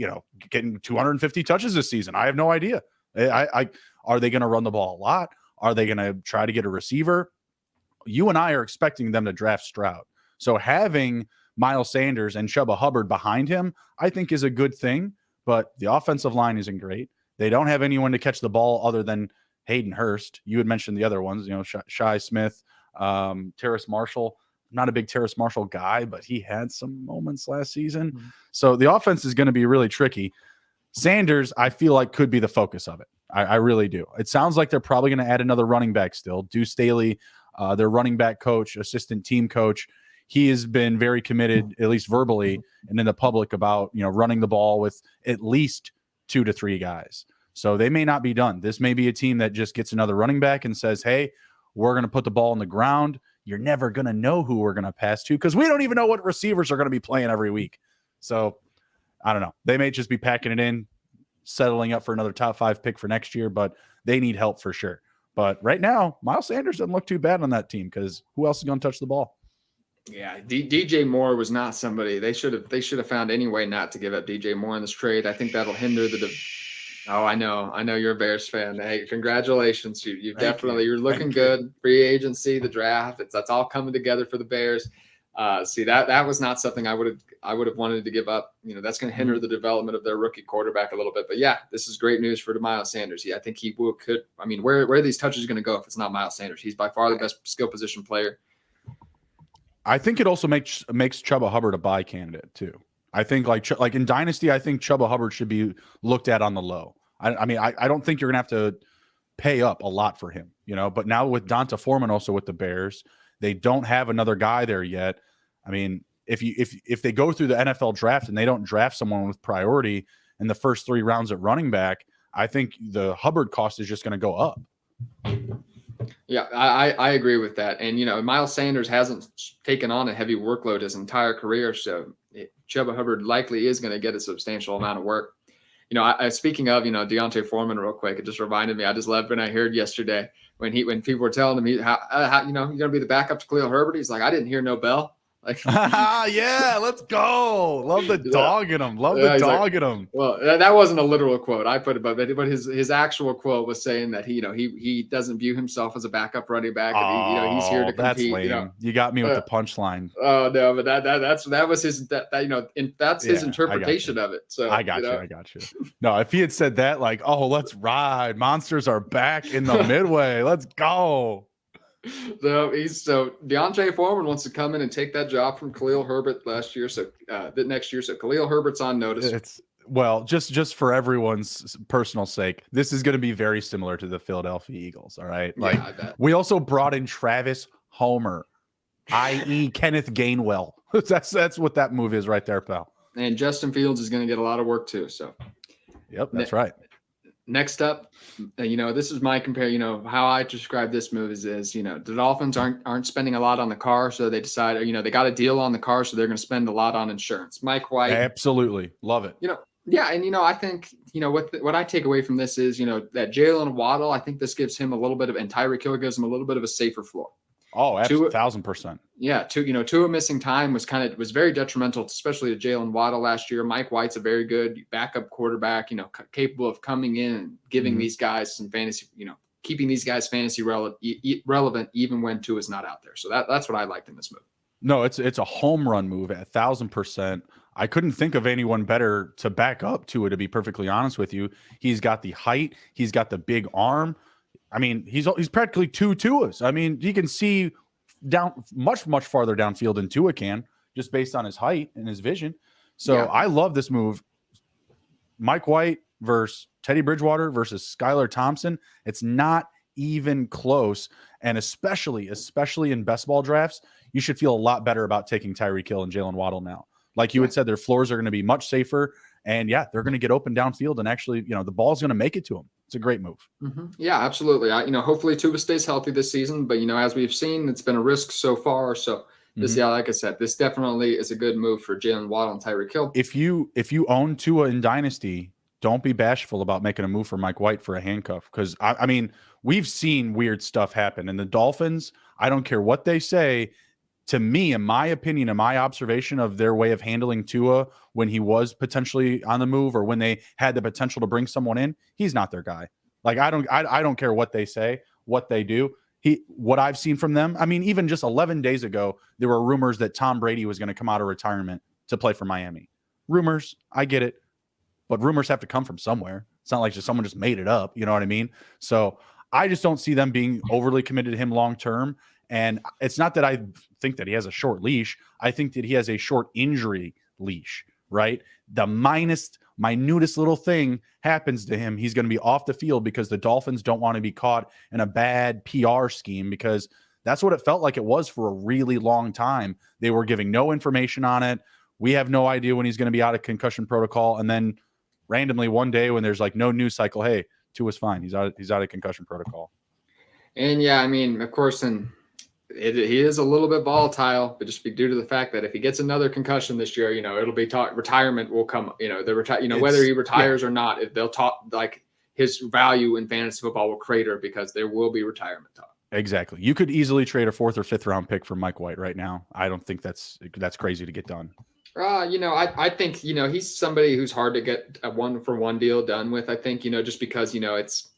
getting 250 touches this season. I have no idea. Are they going to run the ball a lot? Are they going to try to get a receiver? You and I are expecting them to draft Stroud. So having Miles Sanders and Chuba Hubbard behind him, I think is a good thing, but the offensive line isn't great. They don't have anyone to catch the ball other than Hayden Hurst. You had mentioned the other ones, Shi Smith, Terrace Marshall. I'm not a big Terrace Marshall guy, but he had some moments last season. Mm-hmm. So the offense is going to be really tricky. Sanders, I feel like, could be the focus of it. I really do. It sounds like they're probably going to add another running back still. Deuce Staley, their running back coach, assistant team coach, he has been very committed, at least verbally and in the public, about running the ball with at least 2 to 3 guys. So they may not be done. This may be a team that just gets another running back and says, hey, we're going to put the ball on the ground. You're never going to know who we're going to pass to because we don't even know what receivers are going to be playing every week. So I don't know. They may just be packing it in, settling up for another top 5 pick for next year, but they need help for sure. But right now, Miles Sanders doesn't look too bad on that team because who else is going to touch the ball? Yeah, DJ Moore was not somebody they should have found any way not to give up DJ Moore in this trade. I think that'll hinder the. Oh, I know you're a Bears fan. Hey, congratulations! You're looking good. Free agency, the draft, that's all coming together for the Bears. See that was not something I would have wanted to give up. That's going to hinder the development of their rookie quarterback a little bit. But yeah, this is great news for Miles Sanders. Yeah, I think he could. I mean, where are these touches going to go if it's not Miles Sanders? He's by far the best skill position player. I think it also makes Chuba Hubbard a buy candidate too. I think like in Dynasty, I think Chuba Hubbard should be looked at on the low. I mean, I don't think you're gonna have to pay up a lot for him, But now with Donta Foreman also with the Bears, they don't have another guy there yet. I mean, if they go through the NFL draft and they don't draft someone with priority in the first 3 rounds at running back, I think the Hubbard cost is just going to go up. Yeah, I agree with that. And, Miles Sanders hasn't taken on a heavy workload his entire career. So Chuba Hubbard likely is going to get a substantial amount of work. Speaking of, Deontay Foreman real quick, it just reminded me, I just loved when I heard yesterday when people were telling him how you're going to be the backup to Khalil Herbert. He's like, I didn't hear no bell. Like, yeah, let's go. Love the dog in him. Love the dog in him. Well, that wasn't a literal quote. I put it, but his actual quote was saying that he doesn't view himself as a backup running back. And he's here to compete. That's lame. You got me with the punchline. Oh no, but that was his that's his interpretation of it. So I got you. No, if he had said that, like, oh, let's ride. Monsters are back in the midway. Let's go. So Deontay Foreman wants to come in and take that job from Khalil Herbert last year. So the next year, so Khalil Herbert's on notice. Well, just for everyone's personal sake, this is going to be very similar to the Philadelphia Eagles. All right, like I bet. we also brought in Travis Homer, i.e. Kenneth Gainwell. That's what that move is right there, pal. And Justin Fields is going to get a lot of work too. So, yep, that's right. Next up, this is my compare. How I describe this move is the Dolphins aren't spending a lot on the car, so they decided they got a deal on the car, so they're going to spend a lot on insurance. Mike White, absolutely love it. Yeah, and I think what I take away from this is that Jalen Waddle. I think this gives him a little bit of, and Tyreek Hill gives him a little bit of a safer floor. Oh, absolutely, 1,000%. Yeah, Tua missing time was very detrimental, especially to Jalen Waddle last year. Mike White's a very good backup quarterback, capable of coming in and giving these guys some fantasy, keeping these guys fantasy relevant even when Tua is not out there. So that's what I liked in this move. No, it's a home run move at 1,000%. I couldn't think of anyone better to back up Tua, to be perfectly honest with you. He's got the height, he's got the big arm. I mean, he's practically two Tuas. I mean, he can see down much farther downfield than Tua can, just based on his height and his vision. So yeah. I love this move. Mike White versus Teddy Bridgewater versus Skylar Thompson. It's not even close. And especially in best ball drafts, you should feel a lot better about taking Tyreek Hill and Jalen Waddle now. Like you had said, their floors are going to be much safer. And yeah, they're going to get open downfield, and actually, the ball's going to make it to them. It's a great move. Mm-hmm. Yeah, absolutely. Hopefully Tua stays healthy this season, but as we've seen, it's been a risk so far. So this, like I said, this definitely is a good move for Jalen Waddle and Tyreek Hill. If you own Tua in Dynasty, don't be bashful about making a move for Mike White for a handcuff, because I mean, we've seen weird stuff happen, and the Dolphins, I don't care what they say. To me, in my opinion, in my observation of their way of handling Tua when he was potentially on the move, or when they had the potential to bring someone in, he's not their guy. Like I don't care what they say, what they do. What I've seen from them. I mean, even just 11 days ago, there were rumors that Tom Brady was going to come out of retirement to play for Miami. Rumors, I get it, but rumors have to come from somewhere. It's not like someone just made it up. You know what I mean? So I just don't see them being overly committed to him long term. And it's not that I think that he has a short leash. I think that he has a short injury leash, right? The minutest little thing happens to him, he's going to be off the field, because the Dolphins don't want to be caught in a bad PR scheme, because that's what it felt like it was for a really long time. They were giving no information on it. We have no idea when he's going to be out of concussion protocol. And then randomly one day when there's like no news cycle, hey, Tua's fine. He's out of concussion protocol. And yeah, I mean, of course, he is a little bit volatile, but just due to the fact that if he gets another concussion this year, it'll be retirement will come. Whether he retires or not, they'll talk like his value in fantasy football will crater, because there will be retirement talk. Exactly. You could easily trade a 4th or 5th round pick for Mike White right now. I don't think that's crazy to get done. I think, he's somebody who's hard to get a 1-for-1 deal done with. I think, just because, it's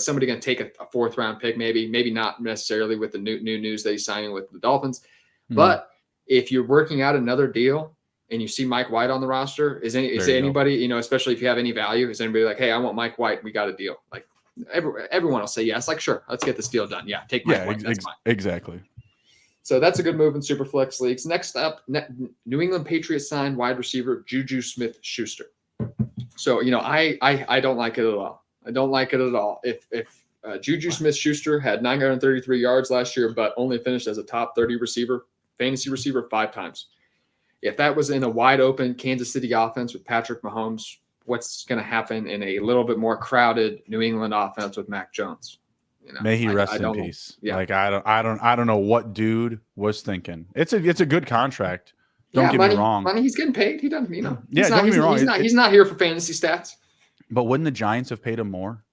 somebody going to take a 4th round pick, maybe not necessarily with the new news that he's signing with the Dolphins. But if you're working out another deal and you see Mike White on the roster, is anybody, especially if you have any value, is anybody like, hey, I want Mike White, we got a deal? Like everyone will say yes. Like, sure, let's get this deal done. Yeah, take Mike White. That's fine. Exactly. So that's a good move in Superflex leagues. Next up, New England Patriots signed wide receiver Juju Smith-Schuster. So, I don't like it at all. I don't like it at all. If Juju Smith-Schuster had 933 yards last year, but only finished as a top 30 fantasy receiver 5 times. If that was in a wide open Kansas City offense with Patrick Mahomes, what's going to happen in a little bit more crowded New England offense with Mac Jones? May he rest in peace. Yeah. Like I don't know what dude was thinking. It's a good contract. Don't get me wrong. Money, he's getting paid. He doesn't, don't get me wrong. He's not here for fantasy stats. But wouldn't the Giants have paid him more?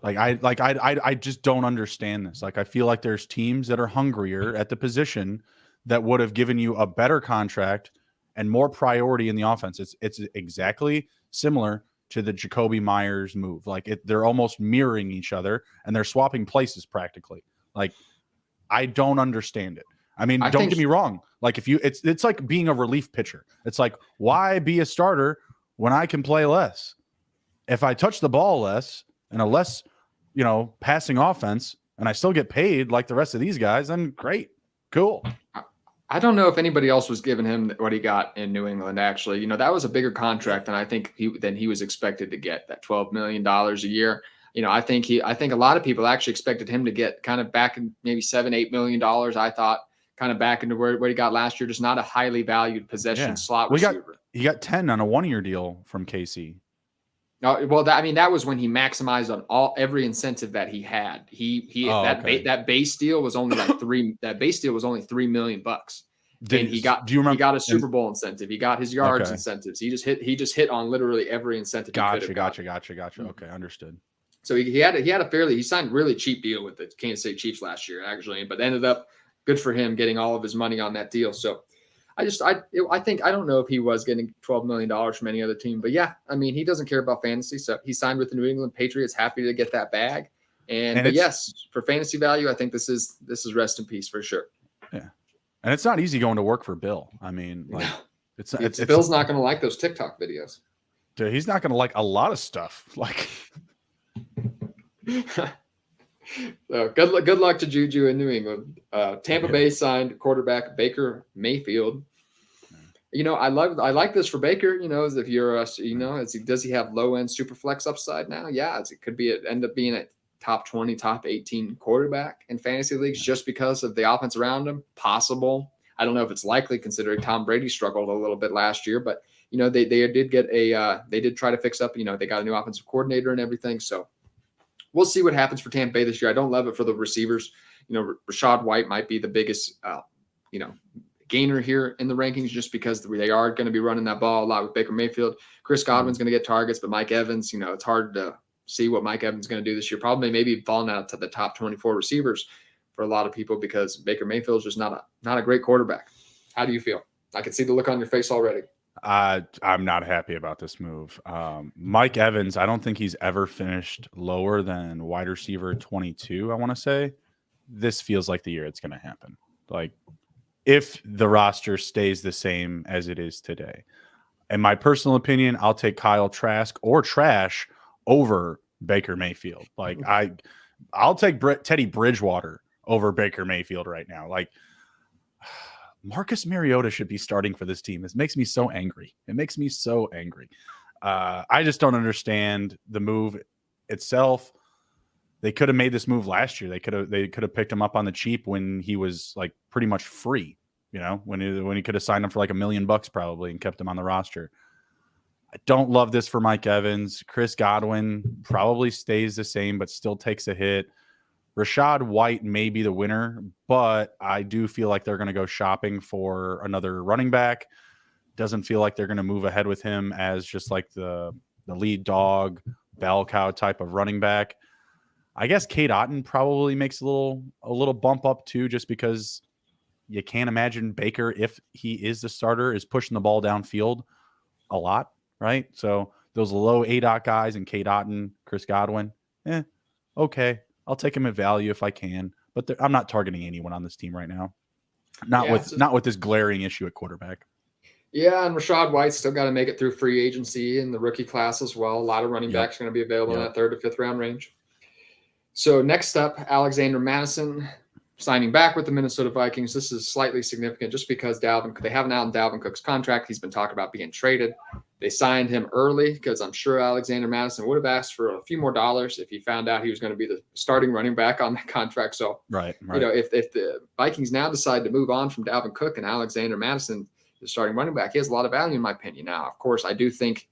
I just don't understand this. Like, I feel like there's teams that are hungrier at the position that would have given you a better contract and more priority in the offense. It's exactly similar to the Jacoby Myers move. Like, they're almost mirroring each other, and they're swapping places practically. Like, I don't understand it. I mean, don't get me wrong. Like, it's like being a relief pitcher. It's like, why be a starter when I can play less? If I touch the ball less and a less, passing offense, and I still get paid like the rest of these guys, then great. Cool. I don't know if anybody else was giving him what he got in New England. Actually, that was a bigger contract than I think he was expected to get. That $12 million a year. I think a lot of people actually expected him to get kind of back in maybe $7-8 million. I thought kind of back into where he got last year. Just not a highly valued possession slot receiver. He got 10 on a 1-year deal from KC. Well, that was when he maximized on every incentive that he had. That base deal was only like $3 million. And he got a Super Bowl incentive. He got his yards incentives. He just hit on literally every incentive. Gotcha. Okay, understood. So he signed a really cheap deal with the Kansas City Chiefs last year, actually, but ended up good for him getting all of his money on that deal. So I don't know if he was getting $12 million from any other team, but yeah, I mean, he doesn't care about fantasy. So he signed with the New England Patriots, happy to get that bag. But yes, for fantasy value, I think this is rest in peace for sure. Yeah. And it's not easy going to work for Bill. I mean, like it's Bill's not going to like those TikTok videos. Dude, he's not going to like a lot of stuff. Like, so good luck to Juju in New England. Tampa Bay signed quarterback Baker Mayfield. I like this for Baker. As if you're does he have low end super flex upside now? Yeah, it could end up being a top 20, top 18 quarterback in fantasy leagues just because of the offense around him. Possible. I don't know if it's likely considering Tom Brady struggled a little bit last year, but they did try to fix up. They got a new offensive coordinator and everything. So we'll see what happens for Tampa Bay this year. I don't love it for the receivers. Rachaad White might be the biggest, gainer here in the rankings just because they are going to be running that ball a lot with Baker Mayfield. Chris Godwin's going to get targets, but Mike Evans, it's hard to see what Mike Evans is going to do this year. Probably maybe falling out to the top 24 receivers for a lot of people because Baker Mayfield is just not a great quarterback. How do you feel? I can see the look on your face already. I'm not happy about this move. Mike Evans, I don't think he's ever finished lower than wide receiver 22, I want to say. This feels like the year it's going to happen. Like, if the roster stays the same as it is today. In my personal opinion, I'll take Kyle Trask or Trash over Baker Mayfield. Like, I'll take Teddy Bridgewater over Baker Mayfield right now. Like, Marcus Mariota should be starting for this team. This makes me so angry. It makes me so angry. I just don't understand the move itself. They could have made this move last year. They could have picked him up on the cheap when he was like pretty much free, when he could have signed him for like $1 million probably and kept him on the roster. I don't love this for Mike Evans. Chris Godwin probably stays the same, but still takes a hit. Rachaad White may be the winner, but I do feel like they're going to go shopping for another running back. Doesn't feel like they're going to move ahead with him as just like the lead dog, bell cow type of running back. I guess Cade Otton probably makes a little bump up too, just because you can't imagine Baker, if he is the starter, is pushing the ball downfield a lot, right? So those low ADOT guys and Cade Otton, Chris Godwin, okay. I'll take him at value if I can, but I'm not targeting anyone on this team right now. Not with this glaring issue at quarterback. Yeah, and Rachaad White's still got to make it through free agency and the rookie class as well. A lot of running backs are going to be available in that 3rd to 5th round range. So next up, Alexander Mattison signing back with the Minnesota Vikings. This is slightly significant just because they have now Dalvin Cook's contract. He's been talking about being traded. They signed him early because I'm sure Alexander Mattison would have asked for a few more dollars if he found out he was going to be the starting running back on that contract. So, right. If the Vikings now decide to move on from Dalvin Cook and Alexander Mattison, the starting running back, he has a lot of value in my opinion. Now, of course, I do think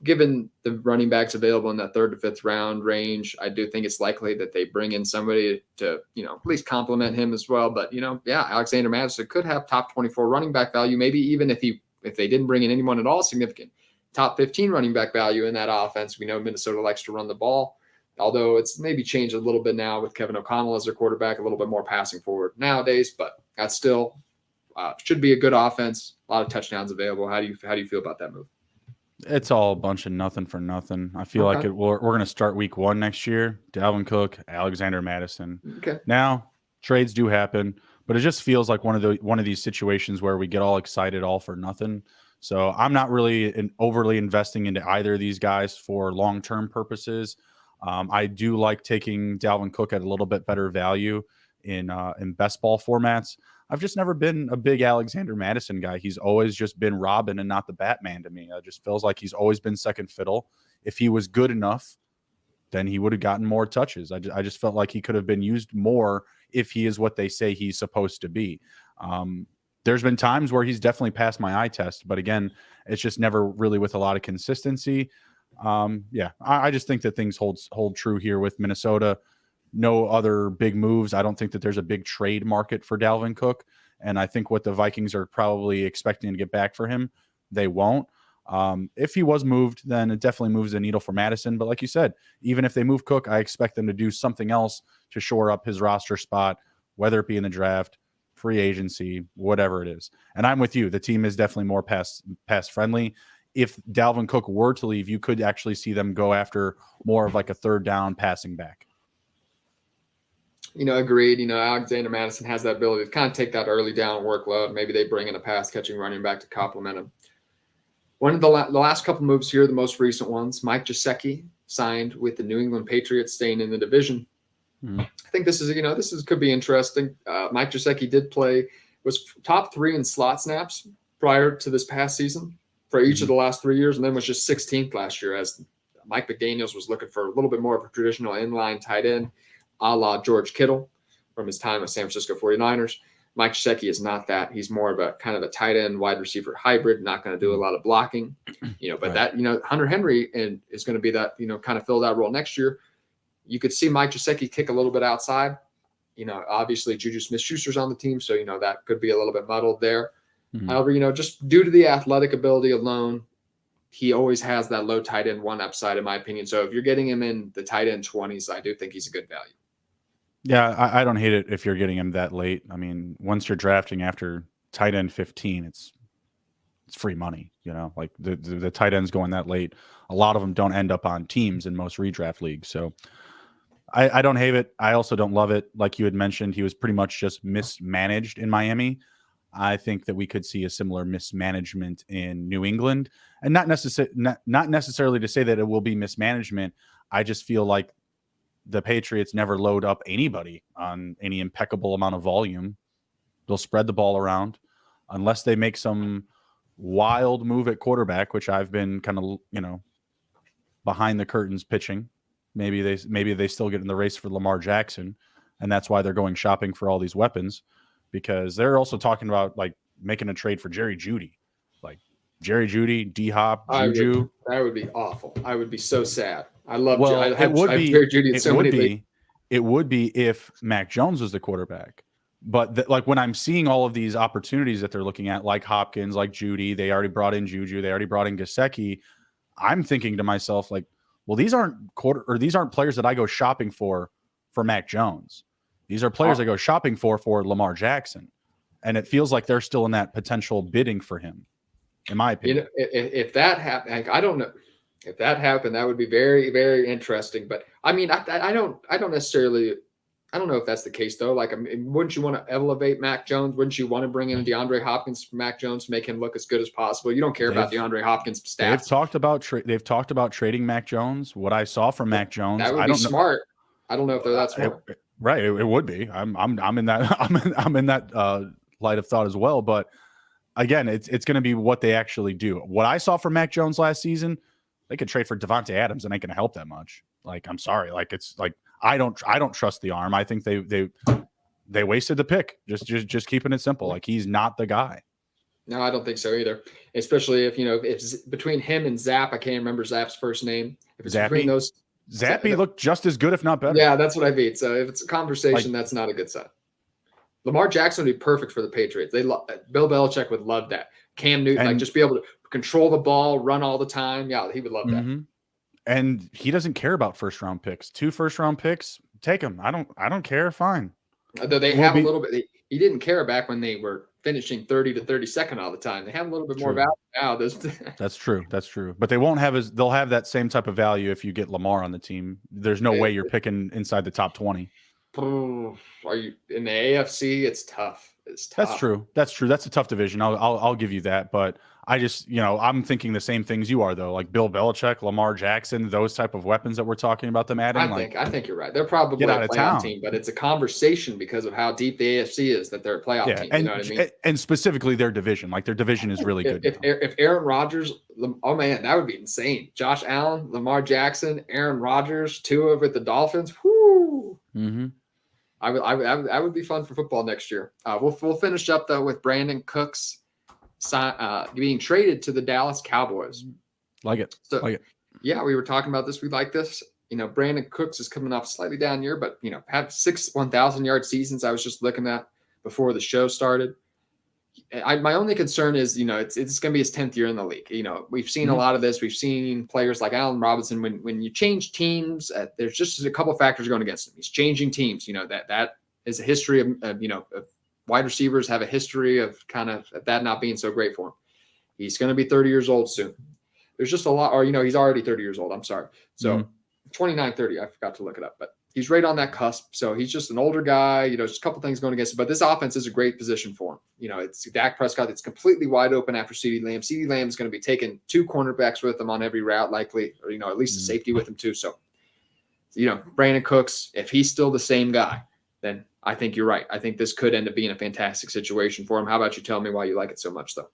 given the running backs available in that 3rd to 5th round range, I do think it's likely that they bring in somebody to, at least complement him as well. But, Alexander Mattison could have top 24 running back value, maybe even if they didn't bring in anyone at all significant, top 15 running back value in that offense. We know Minnesota likes to run the ball, although it's maybe changed a little bit now with Kevin O'Connell as their quarterback, a little bit more passing forward nowadays, but that's still should be a good offense. A lot of touchdowns available. How do you feel about that move? It's all a bunch of nothing for nothing. I feel like we're going to start week 1 next year. Dalvin Cook, Alexander Mattison. Okay. Now, trades do happen, but it just feels like one of these situations where we get all excited all for nothing. So I'm not really overly investing into either of these guys for long-term purposes. I do like taking Dalvin Cook at a little bit better value in best ball formats. I've just never been a big Alexander Madison guy. He's always just been Robin and not the Batman to me. It just feels like he's always been second fiddle. If he was good enough, then he would have gotten more touches. I just felt like he could have been used more if he is what they say he's supposed to be. There's been times where he's definitely passed my eye test, but again, it's just never really with a lot of consistency. I just think that things hold true here with Minnesota. No other big moves. I don't think that there's a big trade market for Dalvin Cook. And I think what the Vikings are probably expecting to get back for him, they won't. If he was moved, then it definitely moves the needle for Madison. But like you said, even if they move Cook, I expect them to do something else to shore up his roster spot, whether it be in the draft, free agency, whatever it is. And I'm with you. The team is definitely more pass friendly. If Dalvin Cook were to leave, you could actually see them go after more of like a third down passing back. Agreed. Alexander Madison has that ability to kind of take that early down workload. Maybe they bring in a pass catching running back to complement him. One of the last couple moves here, the most recent ones, Mike Gesicki signed with the New England Patriots, staying in the division. I think this could be interesting. Mike Gesicki was top 3 in slot snaps prior to this past season for each of the last 3 years, and then was just 16th last year as Mike McDaniels was looking for a little bit more of a traditional inline tight end, a la George Kittle from his time at San Francisco 49ers. Mike Gesicki is not that. He's more of a kind of a tight end wide receiver hybrid, not going to do a lot of blocking, but that, Hunter Henry is going to be that, kind of fill that role next year. You could see Mike Gesicki kick a little bit outside. Obviously Juju Smith-Schuster's on the team, so, that could be a little bit muddled there. However, just due to the athletic ability alone, he always has that low tight end 1 upside, in my opinion. So if you're getting him in the tight end 20s, I do think he's a good value. Yeah, I don't hate it if you're getting him that late. I mean, once you're drafting after tight end 15, it's free money, like the tight ends going that late. A lot of them don't end up on teams in most redraft leagues. So I don't hate it. I also don't love it. Like you had mentioned, he was pretty much just mismanaged in Miami. I think that we could see a similar mismanagement in New England, and not necessarily to say that it will be mismanagement. I just feel like the Patriots never load up anybody on any impeccable amount of volume. They'll spread the ball around unless they make some wild move at quarterback, which I've been kind of, behind the curtains pitching. Maybe they still get in the race for Lamar Jackson, and that's why they're going shopping for all these weapons, because they're also talking about like making a trade for Jerry Jeudy, like Jerry Jeudy, D-Hop, Juju. That would be awful. I would be so sad. I love. Well, it would be if Mac Jones was the quarterback. But like when I'm seeing all of these opportunities that they're looking at, like Hopkins, like Jeudy, they already brought in Juju, they already brought in Gesicki. I'm thinking to myself, like, well, these aren't players that I go shopping for Mac Jones. These are players I go shopping for Lamar Jackson, and it feels like they're still in that potential bidding for him, in my opinion. If that happened, I don't know. If that happened, that would be very, very interesting. But I mean, I don't necessarily. I don't know if that's the case though. Like, I mean, wouldn't you want to elevate Mac Jones? Wouldn't you want to bring in DeAndre Hopkins for Mac Jones to make him look as good as possible? You don't care about DeAndre Hopkins' stats. They've talked about trading Mac Jones. What I saw from Mac Jones, that would be smart. I don't know if they're that smart. Right, it would be. I'm in that I'm in that light of thought as well. But again, it's going to be what they actually do. What I saw from Mac Jones last season, they could trade for Devontae Adams and ain't going to help that much. Like, I'm sorry, like it's like I don't trust the arm. I think they wasted the pick. Just keeping it simple. Like, he's not the guy. No, I don't think so either. Especially if if between him and Zapp, I can't remember Zapp's first name. If it's between those. Zappy looked just as good, if not better. Yeah, that's what I mean. So if it's a conversation, that's not a good sign. Lamar Jackson would be perfect for the Patriots. Bill Belichick would love that. Cam Newton, just be able to control the ball, run all the time. Yeah, he would love that. And he doesn't care about first-round picks. 2 first-round picks, take them. I don't care. Fine. Though they have a little bit. He didn't care back when they were finishing 30 to 32nd all the time. They have a little bit more value now. That's true. But they won't have they'll have that same type of value if you get Lamar on the team. There's no way you're picking inside the top 20. Are you in the AFC? It's tough. is tough. That's true. That's a tough division. I'll give you that. But I just, I'm thinking the same things you are, though. Like Bill Belichick, Lamar Jackson, those type of weapons that we're talking about them adding. I think you're right. They're probably get out a of playoff town. team, but it's a conversation because of how deep the AFC is that they're a playoff team. You know what I mean? And specifically their division. Like their division is really good. If Aaron Rodgers, oh man, that would be insane. Josh Allen, Lamar Jackson, Aaron Rodgers, Tua with the Dolphins. Whoo! Mm-hmm. I would be fun for football next year. We'll finish up though with Brandon Cooks being traded to the Dallas Cowboys. Like it. Yeah, we were talking about this. We like this. Brandon Cooks is coming off a slightly down year, but had 6 1,000-yard seasons. I was just looking at before the show started. My only concern is, it's going to be his 10th year in the league. We've seen a lot of this. We've seen players like Allen Robinson. When you change teams, there's just a couple factors going against him. He's changing teams. That is a history of wide receivers have a history of kind of that not being so great for him. He's going to be 30 years old soon. There's just a lot, or he's already 30 years old. I'm sorry. So 29, 30. I forgot to look it up, but he's right on that cusp. So he's just an older guy, just a couple things going against him. But this offense is a great position for him. It's Dak Prescott. It's completely wide open after CeeDee Lamb. CeeDee Lamb is going to be taking 2 cornerbacks with him on every route, likely, or, at least a safety with him too. So, Brandon Cooks, if he's still the same guy, then I think you're right. I think this could end up being a fantastic situation for him. How about you tell me why you like it so much, though?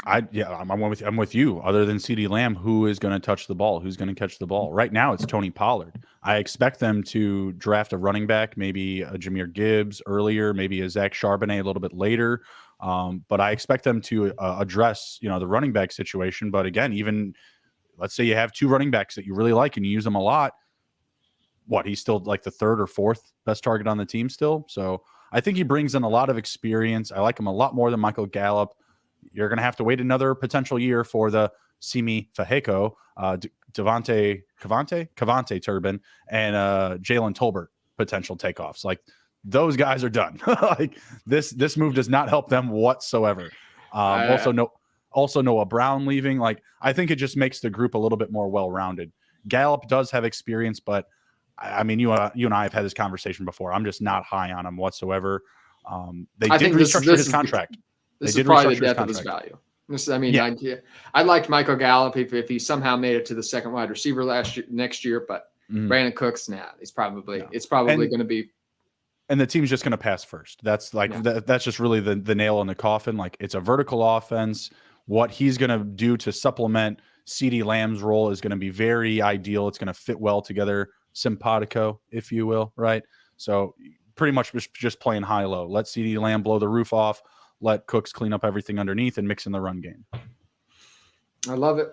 I'm with you. Other than CeeDee Lamb, who is going to touch the ball? Who's going to catch the ball? Right now, it's Tony Pollard. I expect them to draft a running back, maybe a Jahmyr Gibbs earlier, maybe a Zach Charbonnet a little bit later. But I expect them to address, the running back situation. But again, even let's say you have 2 running backs that you really like and you use them a lot. He's still like the 3rd or 4th best target on the team still. So I think he brings in a lot of experience. I like him a lot more than Michael Gallup. You're going to have to wait another potential year for the Simi Fehiko, Cavante Turbin, and Jalen Tolbert potential takeoffs. Like those guys are done. Like this move does not help them whatsoever. Also Noah Brown leaving. Like I think it just makes the group a little bit more well-rounded. Gallup does have experience, but I mean, you and I have had this conversation before. I'm just not high on him whatsoever. They did restructure his contract. This is probably the death of his value. I liked Michael Gallup if he somehow made it to the second wide receiver next year, but Brandon Cooks, it's probably going to be. And the team's just going to pass first. That's that's just really the nail in the coffin. Like it's a vertical offense. What he's going to do to supplement CeeDee Lamb's role is going to be very ideal. It's going to fit well together, simpatico, if you will, right? So pretty much just playing high-low. Let CeeDee Lamb blow the roof off. Let Cooks clean up everything underneath and mix in the run game. I love it.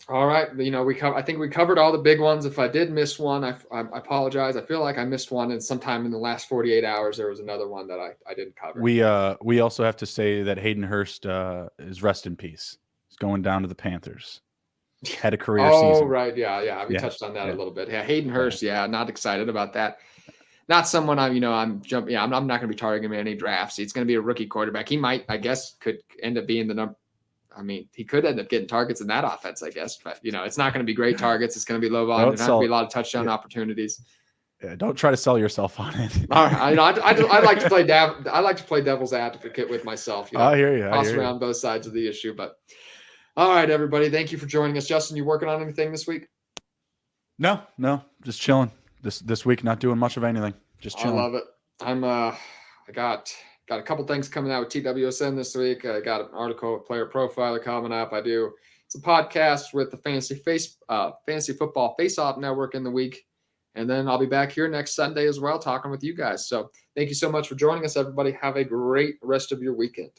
All right. I think we covered all the big ones. If I did miss one, I apologize. I feel like I missed one, and sometime in the last 48 hours, there was another one that I didn't cover. We also have to say that Hayden Hurst is rest in peace. He's going down to the Panthers. Had a career season. Oh, right. Yeah. We touched on that a little bit. Yeah. Hayden Hurst. Yeah. Not excited about that. Not someone I'm jumping. Yeah, I'm not going to be targeting him in any drafts. It's going to be a rookie quarterback. He might, I guess, could end up being the number. I mean, he could end up getting targets in that offense, I guess. But it's not going to be great targets. It's going to be low volume. There's not going to be a lot of touchdown opportunities. Yeah, don't try to sell yourself on it. All right, I like to play I like to play devil's advocate with myself. I hear you. Toss around both sides of the issue. But all right, everybody, thank you for joining us. Justin, you working on anything this week? No, just chilling. This week, not doing much of anything. Just chilling. I love it. I got a couple things coming out with TWSN this week. I got an article with Player Profiler coming up. It's a podcast with the Fantasy Football Face-Off Network in the week. And then I'll be back here next Sunday as well, talking with you guys. So thank you so much for joining us, everybody. Have a great rest of your weekend.